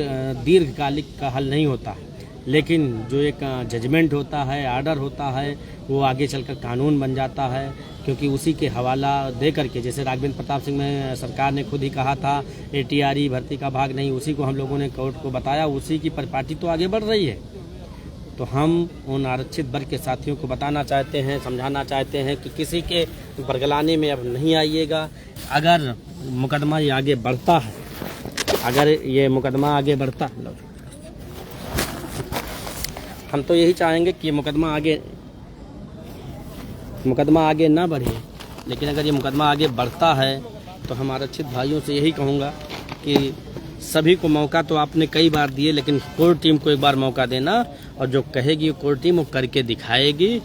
दीर्घकालिक का हल नहीं होता है। लेकिन जो एक जजमेंट होता है, आर्डर होता है, वो आगे चलकर कानून बन जाता है, क्योंकि उसी के हवाला दे करके, जैसे राघवेंद्र प्रताप सिंह में सरकार ने खुद ही कहा था ATRE भर्ती का भाग नहीं, उसी को हम लोगों ने कोर्ट को बताया, उसी की परिपाटी तो आगे बढ़ रही है। तो हम उन आरक्षित वर्ग के साथियों को बताना चाहते हैं, समझाना चाहते हैं कि किसी के बरगलाने में अब नहीं आइएगा। अगर मुकदमा ये आगे बढ़ता है, अगर ये मुकदमा आगे बढ़ता, हम तो यही चाहेंगे कि मुकदमा आगे ना बढ़े, लेकिन अगर ये मुकदमा आगे बढ़ता है तो हम आरक्षित भाइयों से यही कहूँगा कि सभी को मौका तो आपने कई बार दिए, लेकिन कोर टीम को एक बार मौका देना, और जो कहेगी कोर टीम वो करके दिखाएगी।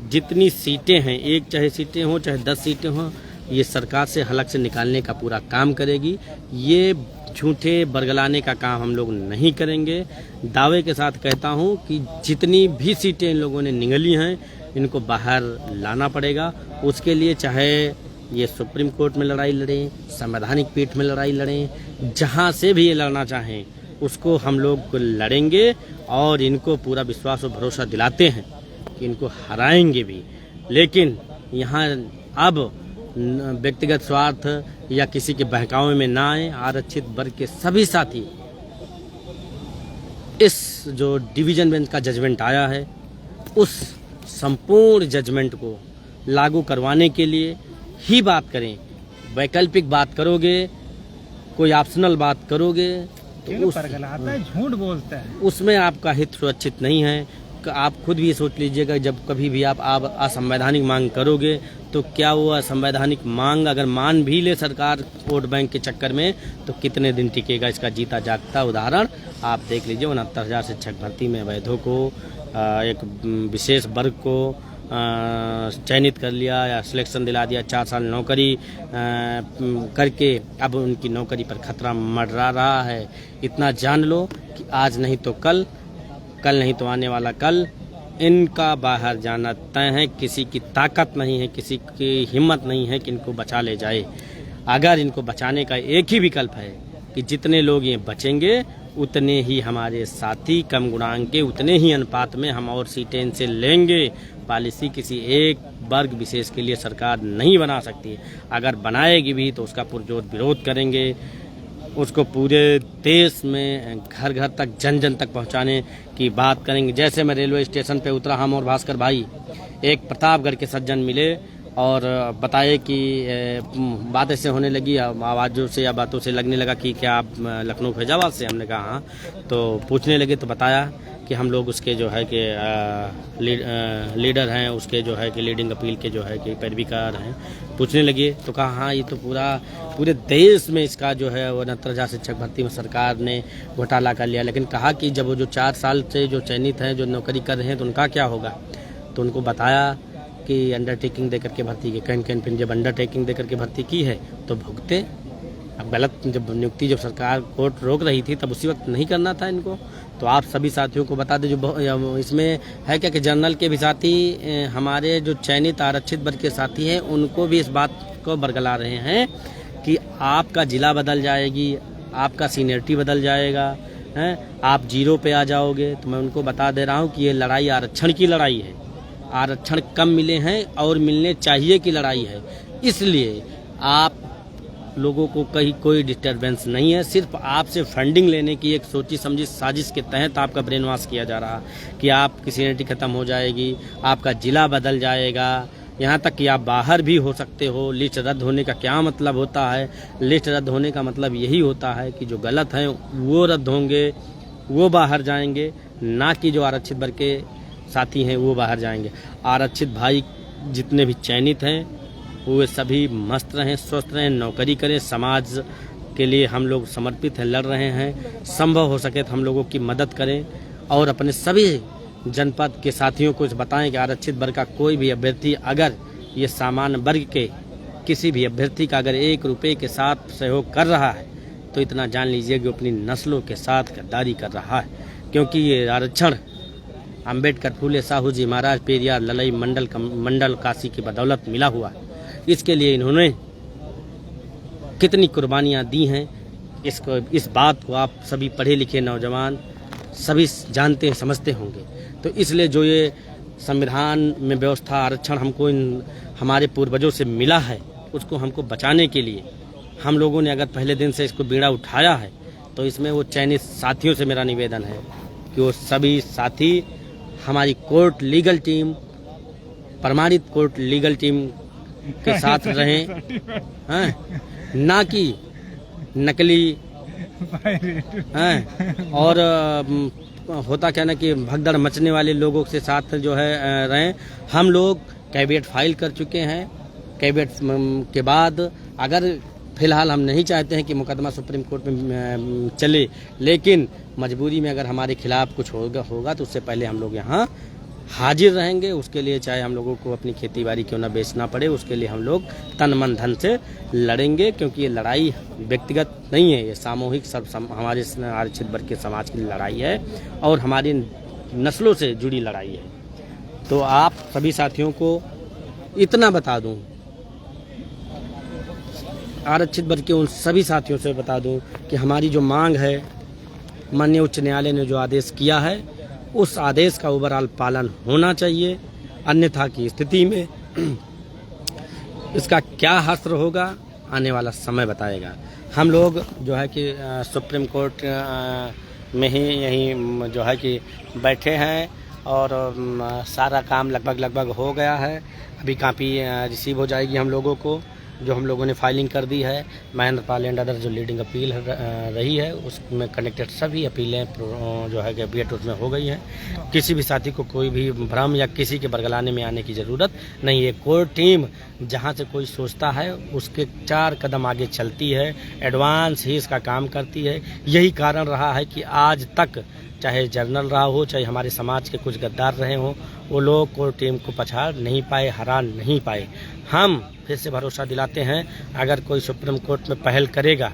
जितनी सीटें हैं, एक चाहे सीटें हों चाहे 10 सीटें हों, ये सरकार से हलक से निकालने का पूरा काम करेगी। ये झूठे बरगलाने का काम हम लोग नहीं करेंगे। दावे के साथ कहता हूँ कि जितनी भी सीटें इन लोगों ने निगली हैं, इनको बाहर लाना पड़ेगा। उसके लिए चाहे ये सुप्रीम कोर्ट में लड़ाई लड़ें, संवैधानिक पीठ में लड़ाई लड़ें, जहाँ से भी ये लड़ना चाहें उसको हम लोग लड़ेंगे, और इनको पूरा विश्वास और भरोसा दिलाते हैं कि इनको हराएंगे भी। लेकिन यहाँ अब व्यक्तिगत स्वार्थ या किसी के बहकावे में ना आए। आरक्षित वर्ग के सभी साथी इस जो डिवीजन बेंच का जजमेंट आया है, उस संपूर्ण जजमेंट को लागू करवाने के लिए ही बात करें। वैकल्पिक बात करोगे, कोई ऑप्शनल बात करोगे तो झूठ बोलता है, उसमें आपका हित सुरक्षित नहीं है। आप खुद भी सोच लीजिएगा, जब कभी भी आप असंवैधानिक मांग करोगे तो क्या वो असंवैधानिक मांग अगर मान भी ले सरकार वोट बैंक के चक्कर में, तो कितने दिन टिकेगा इसका जीता जागता उदाहरण आप देख लीजिए। 69,000 शिक्षक भर्ती में वैधों को, एक विशेष वर्ग को चयनित कर लिया या सिलेक्शन दिला दिया, 4 साल नौकरी करके अब उनकी नौकरी पर खतरा मंडरा रहा है। इतना जान लो कि आज नहीं तो कल, कल नहीं तो आने वाला कल, इनका बाहर जाना तय है। किसी की ताकत नहीं है, किसी की हिम्मत नहीं है कि इनको बचा ले जाए। अगर इनको बचाने का एक ही विकल्प है कि जितने लोग ये बचेंगे उतने ही हमारे साथी कम गुणांक के, उतने ही अनुपात में हम और सीटें इनसे लेंगे। पॉलिसी किसी एक वर्ग विशेष के लिए सरकार नहीं बना सकती। अगर बनाएगी भी तो उसका पुरजोर विरोध करेंगे, उसको पूरे देश में घर घर तक, जन जन तक पहुंचाने की बात करेंगे। जैसे मैं रेलवे स्टेशन पे उतरा, हम और भास्कर भाई एक प्रतापगढ़ के सज्जन मिले और बताए कि बात ऐसे होने लगी, आवाज़ों से या बातों से लगने लगा कि क्या आप लखनऊ फैजाबाद से? हमने कहा हाँ। तो पूछने लगे तो बताया कि हम लोग उसके जो है कि लीडर हैं, उसके जो है कि लीडिंग अपील के जो है कि पैरवीकार हैं। पूछने लगे तो कहा हाँ, ये तो पूरे देश में इसका जो है 69,000 शिक्षक भर्ती में सरकार ने घोटाला कर लिया। लेकिन कहा कि जब वो जो 4 साल से जो चयनित हैं, जो नौकरी कर रहे हैं, तो उनका क्या होगा? तो उनको बताया कि अंडरटेकिंग देकर के भर्ती की, कहीं फिर जब अंडरटेकिंग देकर के भर्ती की है तो भुगते। अब गलत जब नियुक्ति जब सरकार कोर्ट रोक रही थी तब उसी वक्त नहीं करना था इनको। तो आप सभी साथियों को बता दें, जो इसमें है क्या कि जनरल के भी साथी, हमारे जो चयनित आरक्षित वर्ग के साथी हैं, उनको भी इस बात को बरगला रहे हैं कि आपका जिला बदल जाएगी, आपका सीनियरिटी बदल जाएगा, हैं, आप 0 पे आ जाओगे। तो मैं उनको बता दे रहा हूँ कि ये लड़ाई आरक्षण की लड़ाई है। आरक्षण कम मिले हैं और मिलने चाहिए की लड़ाई है। इसलिए आप लोगों को कहीं कोई डिस्टर्बेंस नहीं है। सिर्फ आपसे फंडिंग लेने की एक सोची समझी साजिश के तहत आपका ब्रेन वॉश किया जा रहा कि आपकी सीनियरिटी खत्म हो जाएगी, आपका जिला बदल जाएगा, यहाँ तक कि आप बाहर भी हो सकते हो। लिस्ट रद्द होने का क्या मतलब होता है? लिस्ट रद्द होने का मतलब यही होता है कि जो गलत हैं वो रद्द होंगे, वो बाहर जाएंगे, ना कि जो आरक्षित वर्ग के साथी हैं वो बाहर जाएंगे। आरक्षित भाई जितने भी चयनित हैं वो सभी मस्त रहें, स्वस्थ रहें, नौकरी करें, समाज के लिए हम लोग समर्पित हैं, लड़ रहे हैं। संभव हो सके तो हम लोगों की मदद करें और अपने सभी जनपद के साथियों को बताएं कि आरक्षित वर्ग का कोई भी अभ्यर्थी अगर ये सामान्य वर्ग के किसी भी अभ्यर्थी का अगर 1 रुपये के साथ सहयोग कर रहा है तो इतना जान लीजिए कि अपनी नस्लों के साथ गद्दारी कर रहा है, क्योंकि ये आरक्षण अंबेडकर, फूले, साहू जी महाराज, पेरियार, ललई मंडल काशी की बदौलत मिला हुआ है। इसके लिए इन्होंने कितनी कुर्बानियाँ दी हैं, इस बात को आप सभी पढ़े लिखे नौजवान सभी जानते हैं, समझते होंगे। तो इसलिए जो ये संविधान में व्यवस्था आरक्षण हमको हमारे पूर्वजों से मिला है, उसको हमको बचाने के लिए हम लोगों ने अगर पहले दिन से इसको बीड़ा उठाया है तो इसमें वो चयनित साथियों से मेरा निवेदन है कि वो सभी साथी हमारी कोर्ट लीगल टीम, प्रमाणित कोर्ट लीगल टीम के साथ रहें, हैं, ना कि नकली हैं और होता क्या ना कि भगदड़ मचने वाले लोगों के साथ जो है रहें। हम लोग कैविएट फाइल कर चुके हैं। कैविएट के बाद अगर फिलहाल हम नहीं चाहते हैं कि मुकदमा सुप्रीम कोर्ट में चले, लेकिन मजबूरी में अगर हमारे खिलाफ कुछ होगा तो उससे पहले हम लोग यहाँ हाजिर रहेंगे। उसके लिए चाहे हम लोगों को अपनी खेती बाड़ी क्यों ना बेचना पड़े, उसके लिए हम लोग तन मन धन से लड़ेंगे, क्योंकि ये लड़ाई व्यक्तिगत नहीं है, ये सामूहिक हमारे आरक्षित वर्ग के समाज की लड़ाई है और हमारी नस्लों से जुड़ी लड़ाई है। तो आप सभी साथियों को इतना बता दूं, आरक्षित वर्ग के उन सभी साथियों से बता दूं कि हमारी जो मांग है, माननीय उच्च न्यायालय ने जो आदेश किया है उस आदेश का ओवरऑल पालन होना चाहिए। अन्यथा की स्थिति में इसका क्या हश्र होगा आने वाला समय बताएगा। हम लोग जो है कि सुप्रीम कोर्ट में ही यहीं जो है कि बैठे हैं और सारा काम लगभग हो गया है। अभी कापी रिसीव हो जाएगी हम लोगों को, जो हम लोगों ने फाइलिंग कर दी है। महेंद्र पाल एंड अदर जो लीडिंग अपील रही है उसमें कनेक्टेड सभी अपीलें जो है कैबिनेट उसमें हो गई हैं। किसी भी साथी को कोई भी भ्रम या किसी के बरगलाने में आने की ज़रूरत नहीं है। कोर्ट टीम जहां से कोई सोचता है उसके 4 कदम आगे चलती है, एडवांस ही इसका काम करती है। यही कारण रहा है कि आज तक चाहे जर्नल रहा हो, चाहे हमारे समाज के कुछ गद्दार रहे हों, वो लोग कोर्ट टीम को पछाड़ नहीं पाए, हरा नहीं पाए। हम फिर से भरोसा दिलाते हैं अगर कोई सुप्रीम कोर्ट में पहल करेगा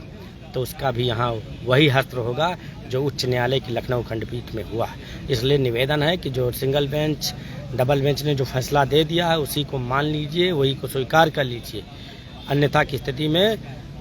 तो उसका भी यहाँ वही हश्र होगा जो उच्च न्यायालय की लखनऊ खंडपीठ में हुआ। इसलिए निवेदन है कि जो सिंगल बेंच, डबल बेंच ने जो फैसला दे दिया है उसी को मान लीजिए, वही को स्वीकार कर लीजिए। अन्यथा की स्थिति में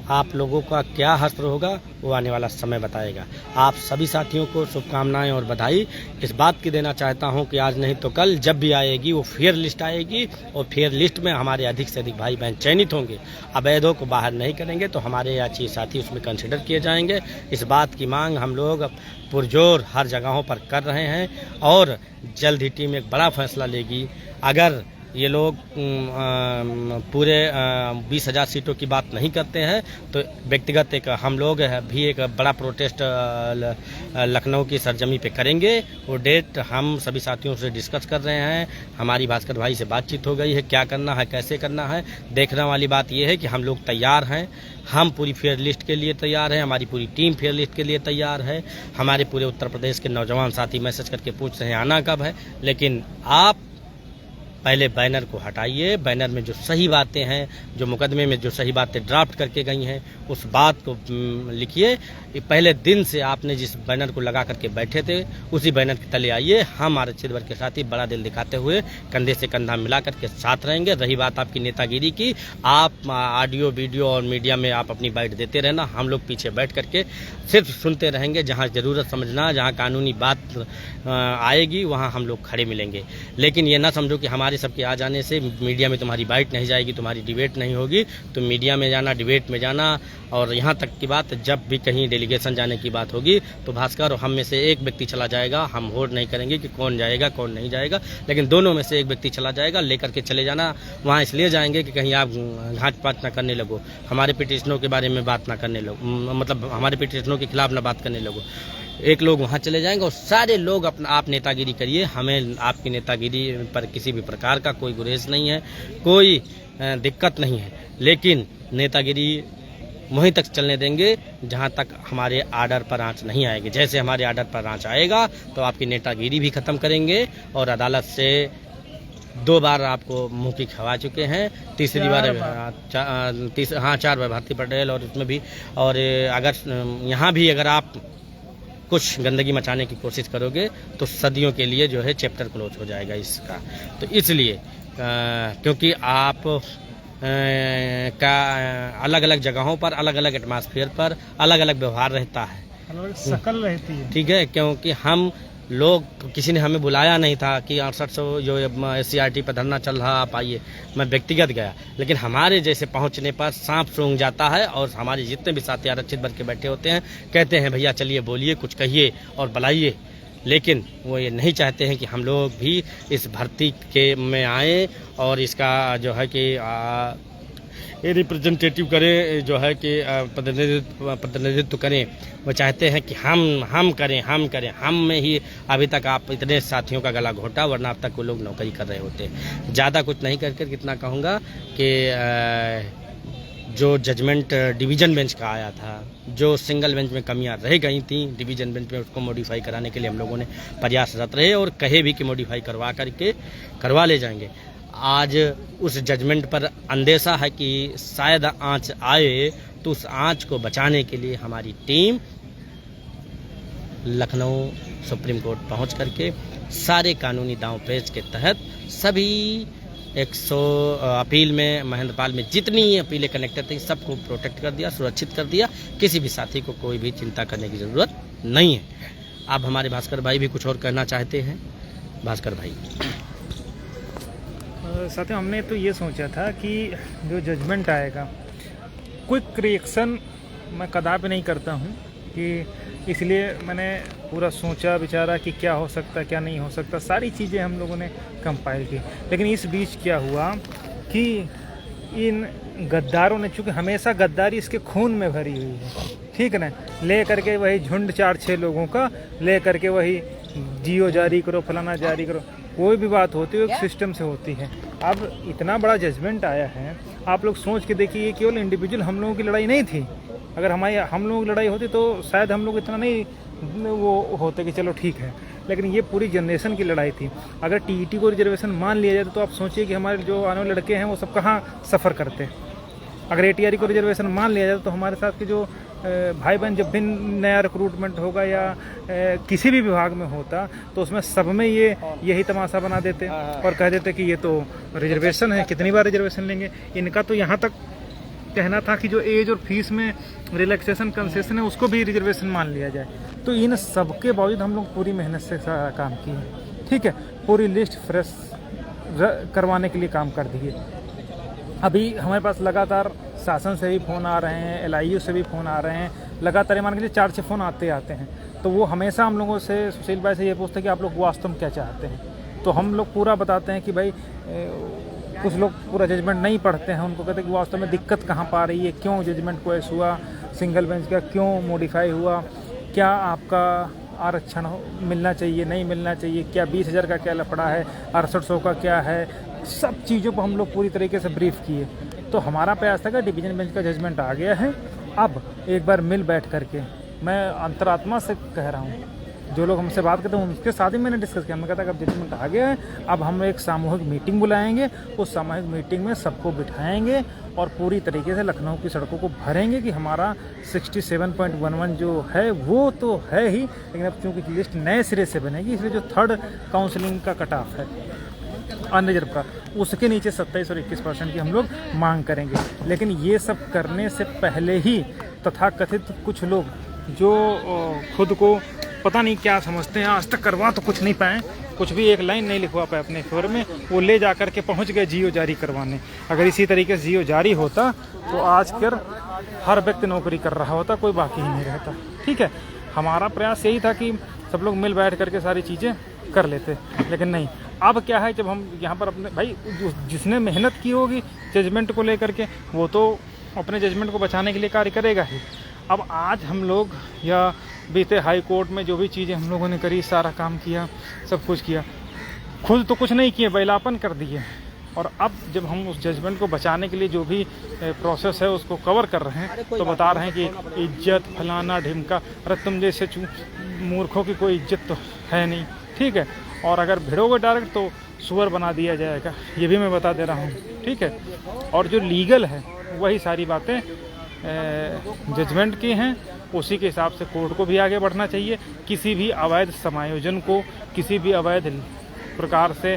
आप लोगों का क्या हश्र होगा वो आने वाला समय बताएगा। आप सभी साथियों को शुभकामनाएं और बधाई इस बात की देना चाहता हूं कि आज नहीं तो कल जब भी आएगी वो फेयर लिस्ट आएगी और फेयर लिस्ट में हमारे अधिक से अधिक भाई बहन चयनित होंगे। अवैधों को बाहर नहीं करेंगे तो हमारे याची साथी उसमें कंसिडर किए जाएंगे। इस बात की मांग हम लोग पुरजोर हर जगहों पर कर रहे हैं और जल्द ही टीम एक बड़ा फैसला लेगी। अगर ये लोग पूरे 20,000 सीटों की बात नहीं करते हैं तो व्यक्तिगत एक हम लोग भी एक बड़ा प्रोटेस्ट लखनऊ की सरजमी पे करेंगे। वो डेट हम सभी साथियों से डिस्कस कर रहे हैं। हमारी भास्कर भाई से बातचीत हो गई है, क्या करना है, कैसे करना है। देखने वाली बात यह है कि हम लोग तैयार हैं, हम पूरी फेयर लिस्ट के लिए तैयार हैं, हमारी पूरी टीम फेयर लिस्ट के लिए तैयार है। हमारे पूरे उत्तर प्रदेश के नौजवान साथी मैसेज करके पूछ रहे हैं आना कब है, लेकिन आप पहले बैनर को हटाइए। बैनर में जो सही बातें हैं, जो मुकदमे में जो सही बातें ड्राफ्ट करके गई हैं, उस बात को लिखिए। पहले दिन से आपने जिस बैनर को लगा करके बैठे थे उसी बैनर के तले आइए। हम आरक्षित वर्ग के साथ ही बड़ा दिल दिखाते हुए कंधे से कंधा मिला करके साथ रहेंगे। रही बात आपकी नेतागिरी की, आप ऑडियो वीडियो और मीडिया में आप अपनी बाइट देते रहना, हम लोग पीछे बैठ करके सिर्फ सुनते रहेंगे। जहाँ ज़रूरत समझना, जहाँ कानूनी बात आएगी वहाँ हम लोग खड़े मिलेंगे। लेकिन ये ना समझो कि हमारे हमारे सबके आ जाने से मीडिया में तुम्हारी बाइट नहीं जाएगी, तुम्हारी डिबेट नहीं होगी, तुम मीडिया में जाना, डिबेट में जाना। और यहाँ तक की बात, जब भी कहीं डेलीगेशन जाने की बात होगी तो भास्कर और हम में से एक व्यक्ति चला जाएगा। हम वोट नहीं करेंगे कि कौन जाएगा कौन नहीं जाएगा, लेकिन दोनों में से एक व्यक्ति चला जाएगा। लेकर के चले जाना, वहाँ इसलिए जाएंगे कि कहीं आप घाट पात ना करने लगो, हमारे पिटिशनों के बारे में बात ना करने लगो, मतलब हमारे पिटिशनों के खिलाफ ना बात करने लगो। एक लोग वहाँ चले जाएंगे और सारे लोग अपना आप नेतागिरी करिए। हमें आपकी नेतागिरी पर किसी भी प्रकार का कोई गुरेज नहीं है, कोई दिक्कत नहीं है, लेकिन नेतागिरी वहीं तक चलने देंगे जहां तक हमारे आर्डर पर आंच नहीं आएगी। जैसे हमारे आर्डर पर आंच आएगा तो आपकी नेतागिरी भी ख़त्म करेंगे। और अदालत से 2 बार आपको मुंह की खवा चुके हैं, तीसरी बार 4 बार भारती पटेल, और उसमें भी। और अगर यहाँ भी अगर आप कुछ गंदगी मचाने की कोशिश करोगे तो सदियों के लिए जो है चैप्टर क्लोज हो जाएगा इसका। तो इसलिए क्योंकि आप का अलग अलग जगहों पर, अलग अलग एटमॉस्फेयर पर अलग अलग व्यवहार रहता है, अलग शकल रहती है, ठीक है। क्योंकि हम लोग, किसी ने हमें बुलाया नहीं था कि 6800 जो SCRT पर धरना चल रहा, आप आइए। मैं व्यक्तिगत गया, लेकिन हमारे जैसे पहुंचने पर सांप सूंघ जाता है। और हमारे जितने भी साथी आरक्षित बन के बैठे होते हैं कहते हैं भैया चलिए बोलिए, कुछ कहिए और बुलाइए, लेकिन वो ये नहीं चाहते हैं कि हम लोग भी इस भर्ती के में आए और इसका जो है कि ये रिप्रेजेंटेटिव करें, जो है कि प्रतिनिधित्व करें। वो चाहते हैं कि हम करें। हम में ही अभी तक आप इतने साथियों का गला घोटा, वरना अब तक वो लोग नौकरी कर रहे होते। ज़्यादा कुछ नहीं करके कितना कहूँगा कि जो जजमेंट डिवीज़न बेंच का आया था, जो सिंगल बेंच में कमियां रह गई थी डिवीज़न बेंच में, उसको मॉडिफाई कराने के लिए हम लोगों ने प्रयासरत रहे और कहे भी कि मॉडिफाई करवा ले जाएंगे। आज उस जजमेंट पर अंदेशा है कि शायद आंच आए, तो उस आंच को बचाने के लिए हमारी टीम लखनऊ सुप्रीम कोर्ट पहुंच करके सारे कानूनी दांव पेच के तहत सभी 100 अपील में, महेंद्रपाल में जितनी अपीलें कनेक्टेड थी सबको प्रोटेक्ट कर दिया, सुरक्षित कर दिया। किसी भी साथी को कोई भी चिंता करने की ज़रूरत नहीं है। अब हमारे भास्कर भाई भी कुछ और कहना चाहते हैं। भास्कर भाई। साथियों, हमने तो ये सोचा था कि जो जजमेंट आएगा, क्विक रिएक्शन मैं कदापि नहीं करता हूँ, कि इसलिए मैंने पूरा सोचा विचारा कि क्या हो सकता क्या नहीं हो सकता, सारी चीज़ें हम लोगों ने कंपाइल की। लेकिन इस बीच क्या हुआ कि इन गद्दारों ने, चूँकि हमेशा गद्दारी इसके खून में भरी हुई है, ठीक है ना, ले करके वही झुंड 4-6 लोगों का ले करके वही जियो जारी करो, फलाना जारी करो, कोई भी बात होती है एक सिस्टम से होती है। अब इतना बड़ा जजमेंट आया है, आप लोग सोच के देखिए, ये केवल इंडिविजुअल हम लोगों की लड़ाई नहीं थी। अगर हम लोगों की लड़ाई होती तो शायद हम लोग इतना नहीं वो होते कि चलो ठीक है, लेकिन ये पूरी जनरेशन की लड़ाई थी। अगर टीईटी को रिजर्वेशन मान लिया जाए तो आप सोचिए कि हमारे जो आने वाले लड़के हैं वो सब कहाँ सफ़र करते। अगर ATRE को रिजर्वेशन मान लिया जाए तो हमारे साथ के जो भाई बहन, जब भी नया रिक्रूटमेंट होगा या किसी भी विभाग में होता तो उसमें सब में यही तमाशा बना देते और कह देते कि ये तो रिजर्वेशन है, कितनी बार रिजर्वेशन लेंगे। इनका तो यहाँ तक कहना था कि जो एज और फीस में रिलैक्सेशन कंसेशन है उसको भी रिजर्वेशन मान लिया जाए। तो इन सबके बावजूद हम लोग पूरी मेहनत से काम किए, ठीक है, पूरी लिस्ट फ्रेश करवाने के लिए काम कर दिए। अभी हमारे पास लगातार शासन से भी फ़ोन आ रहे हैं, LIU से भी फ़ोन आ रहे हैं, लगातार मान के लिए 4-6 फ़ोन आते हैं। तो वो हमेशा हम लोगों से, सुशील भाई से ये पूछते हैं कि आप लोग वास्तव में क्या चाहते हैं। तो हम लोग पूरा बताते हैं कि भाई कुछ लोग पूरा जजमेंट नहीं पढ़ते हैं, उनको कहते हैं कि वास्तव में दिक्कत कहाँ पा रही है, क्यों जजमेंट को ऐसा हुआ, सिंगल बेंच का क्यों मॉडिफाई हुआ, क्या आपका आरक्षण मिलना चाहिए नहीं मिलना चाहिए, क्या 20,000 का क्या लफड़ा है, 6800 का क्या है, सब चीज़ों को हम लोग पूरी तरीके से ब्रीफ किए। तो हमारा प्रयास था कि डिवीज़न बेंच का जजमेंट आ गया है, अब एक बार मिल बैठ करके, मैं अंतरात्मा से कह रहा हूँ, जो लोग हमसे बात करते हैं उनके साथ ही मैंने डिस्कस किया। मैं कहता कि अब जजमेंट आ गया है, अब हम एक सामूहिक मीटिंग बुलाएंगे, उस सामूहिक मीटिंग में सबको बिठाएंगे और पूरी तरीके से लखनऊ की सड़कों को भरेंगे कि हमारा 67.11 जो है वो तो है ही, लेकिन अब चूँकि लिस्ट नए सिरे से बनेगी इसलिए जो 3rd काउंसलिंग का कट ऑफ है अनरिजर्व का, उसके नीचे 27 और 21% की हम लोग मांग करेंगे। लेकिन ये सब करने से पहले ही तथाकथित कुछ लोग जो खुद को पता नहीं क्या समझते हैं, आज तक करवा तो कुछ नहीं पाए, कुछ भी एक लाइन नहीं लिखवा पाए अपने फेवर में, वो ले जा कर के पहुँच गए जीओ जारी करवाने। अगर इसी तरीके से जीओ जारी होता तो आज कर हर व्यक्ति नौकरी कर रहा होता, कोई बाकी ही नहीं रहता। ठीक है, हमारा प्रयास यही था कि सब लोग मिल बैठ करके सारी चीज़ें कर लेते, लेकिन नहीं। अब क्या है, जब हम यहाँ पर अपने भाई जिसने मेहनत की होगी जजमेंट को लेकर के, वो तो अपने जजमेंट को बचाने के लिए कार्य करेगा ही। अब आज हम लोग या बीते हाई कोर्ट में जो भी चीज़ें हम लोगों ने करी, सारा काम किया, सब कुछ किया, खुद तो कुछ नहीं किए, बैलापन कर दिए। और अब जब हम उस जजमेंट को बचाने के लिए जो भी प्रोसेस है उसको कवर कर रहे हैं, तो बता रहे हैं कि इज्जत फलाना ढिमका। अरे तुम जैसे मूर्खों की कोई इज्जत तो है नहीं। ठीक है, और अगर भिड़ोगे डायरेक्ट तो सुअर बना दिया जाएगा, ये भी मैं बता दे रहा हूँ। ठीक है, और जो लीगल है वही सारी बातें जजमेंट की हैं, उसी के हिसाब से कोर्ट को भी आगे बढ़ना चाहिए। किसी भी अवैध समायोजन को, किसी भी अवैध प्रकार से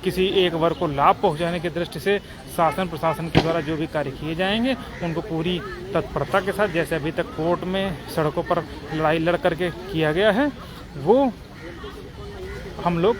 किसी एक वर्ग को लाभ पहुंचाने की दृष्टि से शासन प्रशासन के द्वारा जो भी कार्य किए जाएंगे उनको पूरी तत्परता के साथ, जैसे अभी तक कोर्ट में सड़कों पर लड़ाई लड़ करके किया गया है, वो हम लोग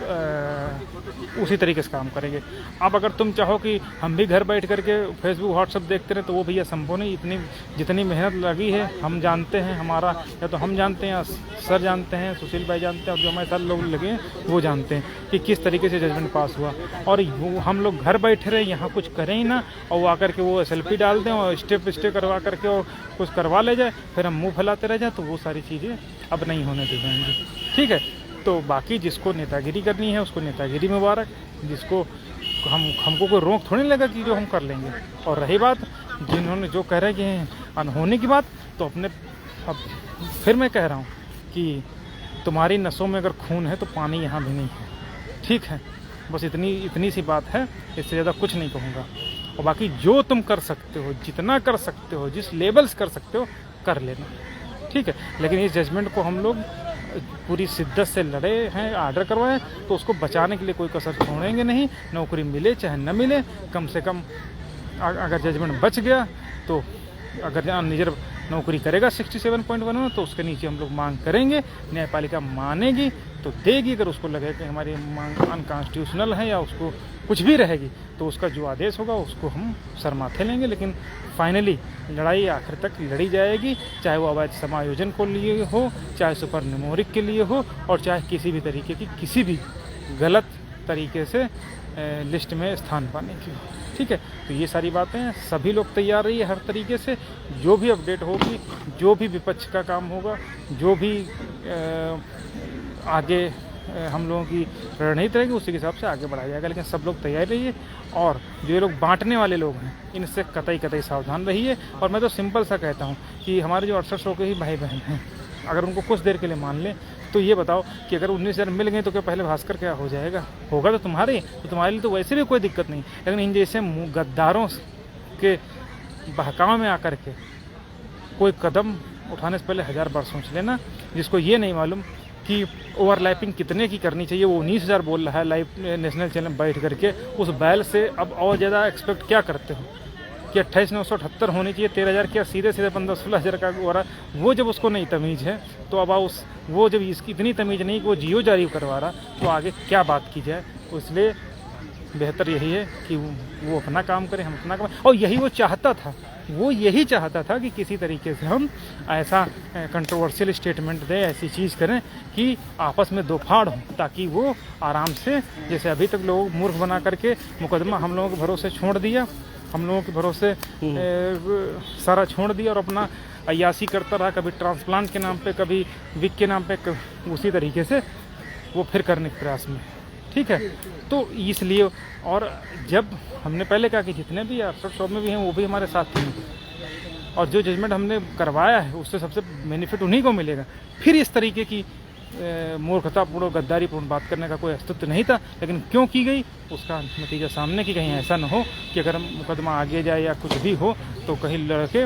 उसी तरीके से काम करेंगे। अब अगर तुम चाहो कि हम भी घर बैठ करके फेसबुक व्हाट्सएप देखते रहे, तो वो भैया संभव नहीं। इतनी जितनी मेहनत लगी है हम जानते हैं, हमारा या तो हम जानते हैं या सर जानते हैं, सुशील भाई जानते हैं, और जो हमारे साथ लोग लगे हैं वो जानते हैं कि किस तरीके से जजमेंट पास हुआ। और वो हम लोग घर बैठे रहे, यहाँ कुछ करें ही ना, और वो आकर के वो सेल्फी डाल दें और स्टे करवा करके और कुछ करवा ले जाए, फिर हम मुँह फैलाते रह जाए, तो वो सारी चीज़ें अब नहीं होने दी जाएंगी। ठीक है, तो बाकी जिसको नेतागिरी करनी है उसको नेतागिरी मुबारक, जिसको हमको कोई रोक थोड़ी लगा कि जो हम कर लेंगे। और रही बात जिन्होंने जो कह रहे हैं कि अनहोनी की बात, तो अपने अब फिर मैं कह रहा हूँ कि तुम्हारी नसों में अगर खून है तो पानी यहाँ भी नहीं है। ठीक है, बस इतनी सी बात है, इससे ज़्यादा कुछ नहीं कहूँगा। और बाकी जो तुम कर सकते हो, जितना कर सकते हो, जिस लेवल्स कर सकते हो कर लेना। ठीक है, लेकिन इस जजमेंट को हम लोग पूरी शिद्दत से लड़े हैं, आर्डर करवाए, तो उसको बचाने के लिए कोई कसर छोड़ेंगे नहीं। नौकरी मिले चाहे न मिले, कम से कम अगर जजमेंट बच गया तो अगर निजर नौकरी करेगा 67.1 में, तो उसके नीचे हम लोग मांग करेंगे, न्यायपालिका मानेगी तो देगी। अगर उसको लगे कि हमारी मांग अनकॉन्स्टिट्यूशनल है या उसको कुछ भी रहेगी, तो उसका जो आदेश होगा उसको हम सर माथे लेंगे। लेकिन फाइनली लड़ाई आखिर तक लड़ी जाएगी, चाहे वो अवैध समायोजन को लिए हो, चाहे सुपर न्यूमेरिक के लिए हो, और चाहे किसी भी तरीके की किसी भी गलत तरीके से लिस्ट में स्थान पाने की हो। ठीक है, तो ये सारी बातें हैं, सभी लोग तैयार रहिए हर तरीके से। जो भी अपडेट होगी, जो भी विपक्ष का काम होगा, जो भी आगे हम लोगों की रणनीति रहेगी, उसी के हिसाब से आगे बढ़ाया जाएगा। लेकिन सब लोग तैयार रहिए, और जो ये लोग बांटने वाले लोग हैं इनसे कतई सावधान रहिए। और मैं तो सिंपल सा कहता हूँ कि हमारे जो 6800 के ही भाई बहन हैं, अगर उनको कुछ देर के लिए मान लें, तो ये बताओ कि अगर 19,000 मिल गए तो क्या पहले भास्कर क्या हो जाएगा? होगा तो तुम्हारे लिए तो वैसे भी कोई दिक्कत नहीं। लेकिन इन जैसे गद्दारों के बहकाव में आकर के कोई कदम उठाने से पहले 1000 बार सोच लेना। जिसको ये नहीं मालूम कि ओवरलैपिंग कितने की करनी चाहिए, वो 19,000 बोल रहा है लाइव नेशनल चैनल बैठ करके, उस बैल से अब और ज़्यादा एक्सपेक्ट क्या करते हो कि 28,978 होनी चाहिए, 13,000 क्या सीधे 15-16,000 का हो रहा है। वो जब उसको नहीं तमीज़ है, तो अब वो जब इसकी इतनी तमीज़ नहीं कि वो जियो जारी करवा रहा, तो आगे क्या बात की जाए। इसलिए बेहतर यही है कि वो अपना काम करें, हम अपना काम। और यही वो चाहता था, वो यही चाहता था कि किसी तरीके से हम ऐसा कंट्रोवर्शियल स्टेटमेंट दें, ऐसी चीज़ करें कि आपस में दो फाड़ हों, ताकि वो आराम से, जैसे अभी तक लोग मूर्ख बना करके मुकदमा हम लोगों के भरोसे छोड़ दिया, हम लोगों के भरोसे सारा छोड़ दिया और अपना अय्यासी करता रहा, कभी ट्रांसप्लांट के नाम पे, कभी विक के नाम पे, उसी तरीके से वो फिर करने के प्रयास में। ठीक है, तो इसलिए, और जब हमने पहले कहा कि जितने भी 6800 में भी हैं वो भी हमारे साथ हैं, और जो जजमेंट हमने करवाया है उससे सबसे बेनिफिट उन्हीं को मिलेगा। फिर इस तरीके की मूर्खतापूर्ण गद्दारीपूर्ण बात करने का कोई अस्तित्व नहीं था, लेकिन क्यों की गई उसका नतीजा सामने की। कहीं ऐसा न हो कि अगर मुकदमा आगे जाए या कुछ भी हो तो कहीं लड़के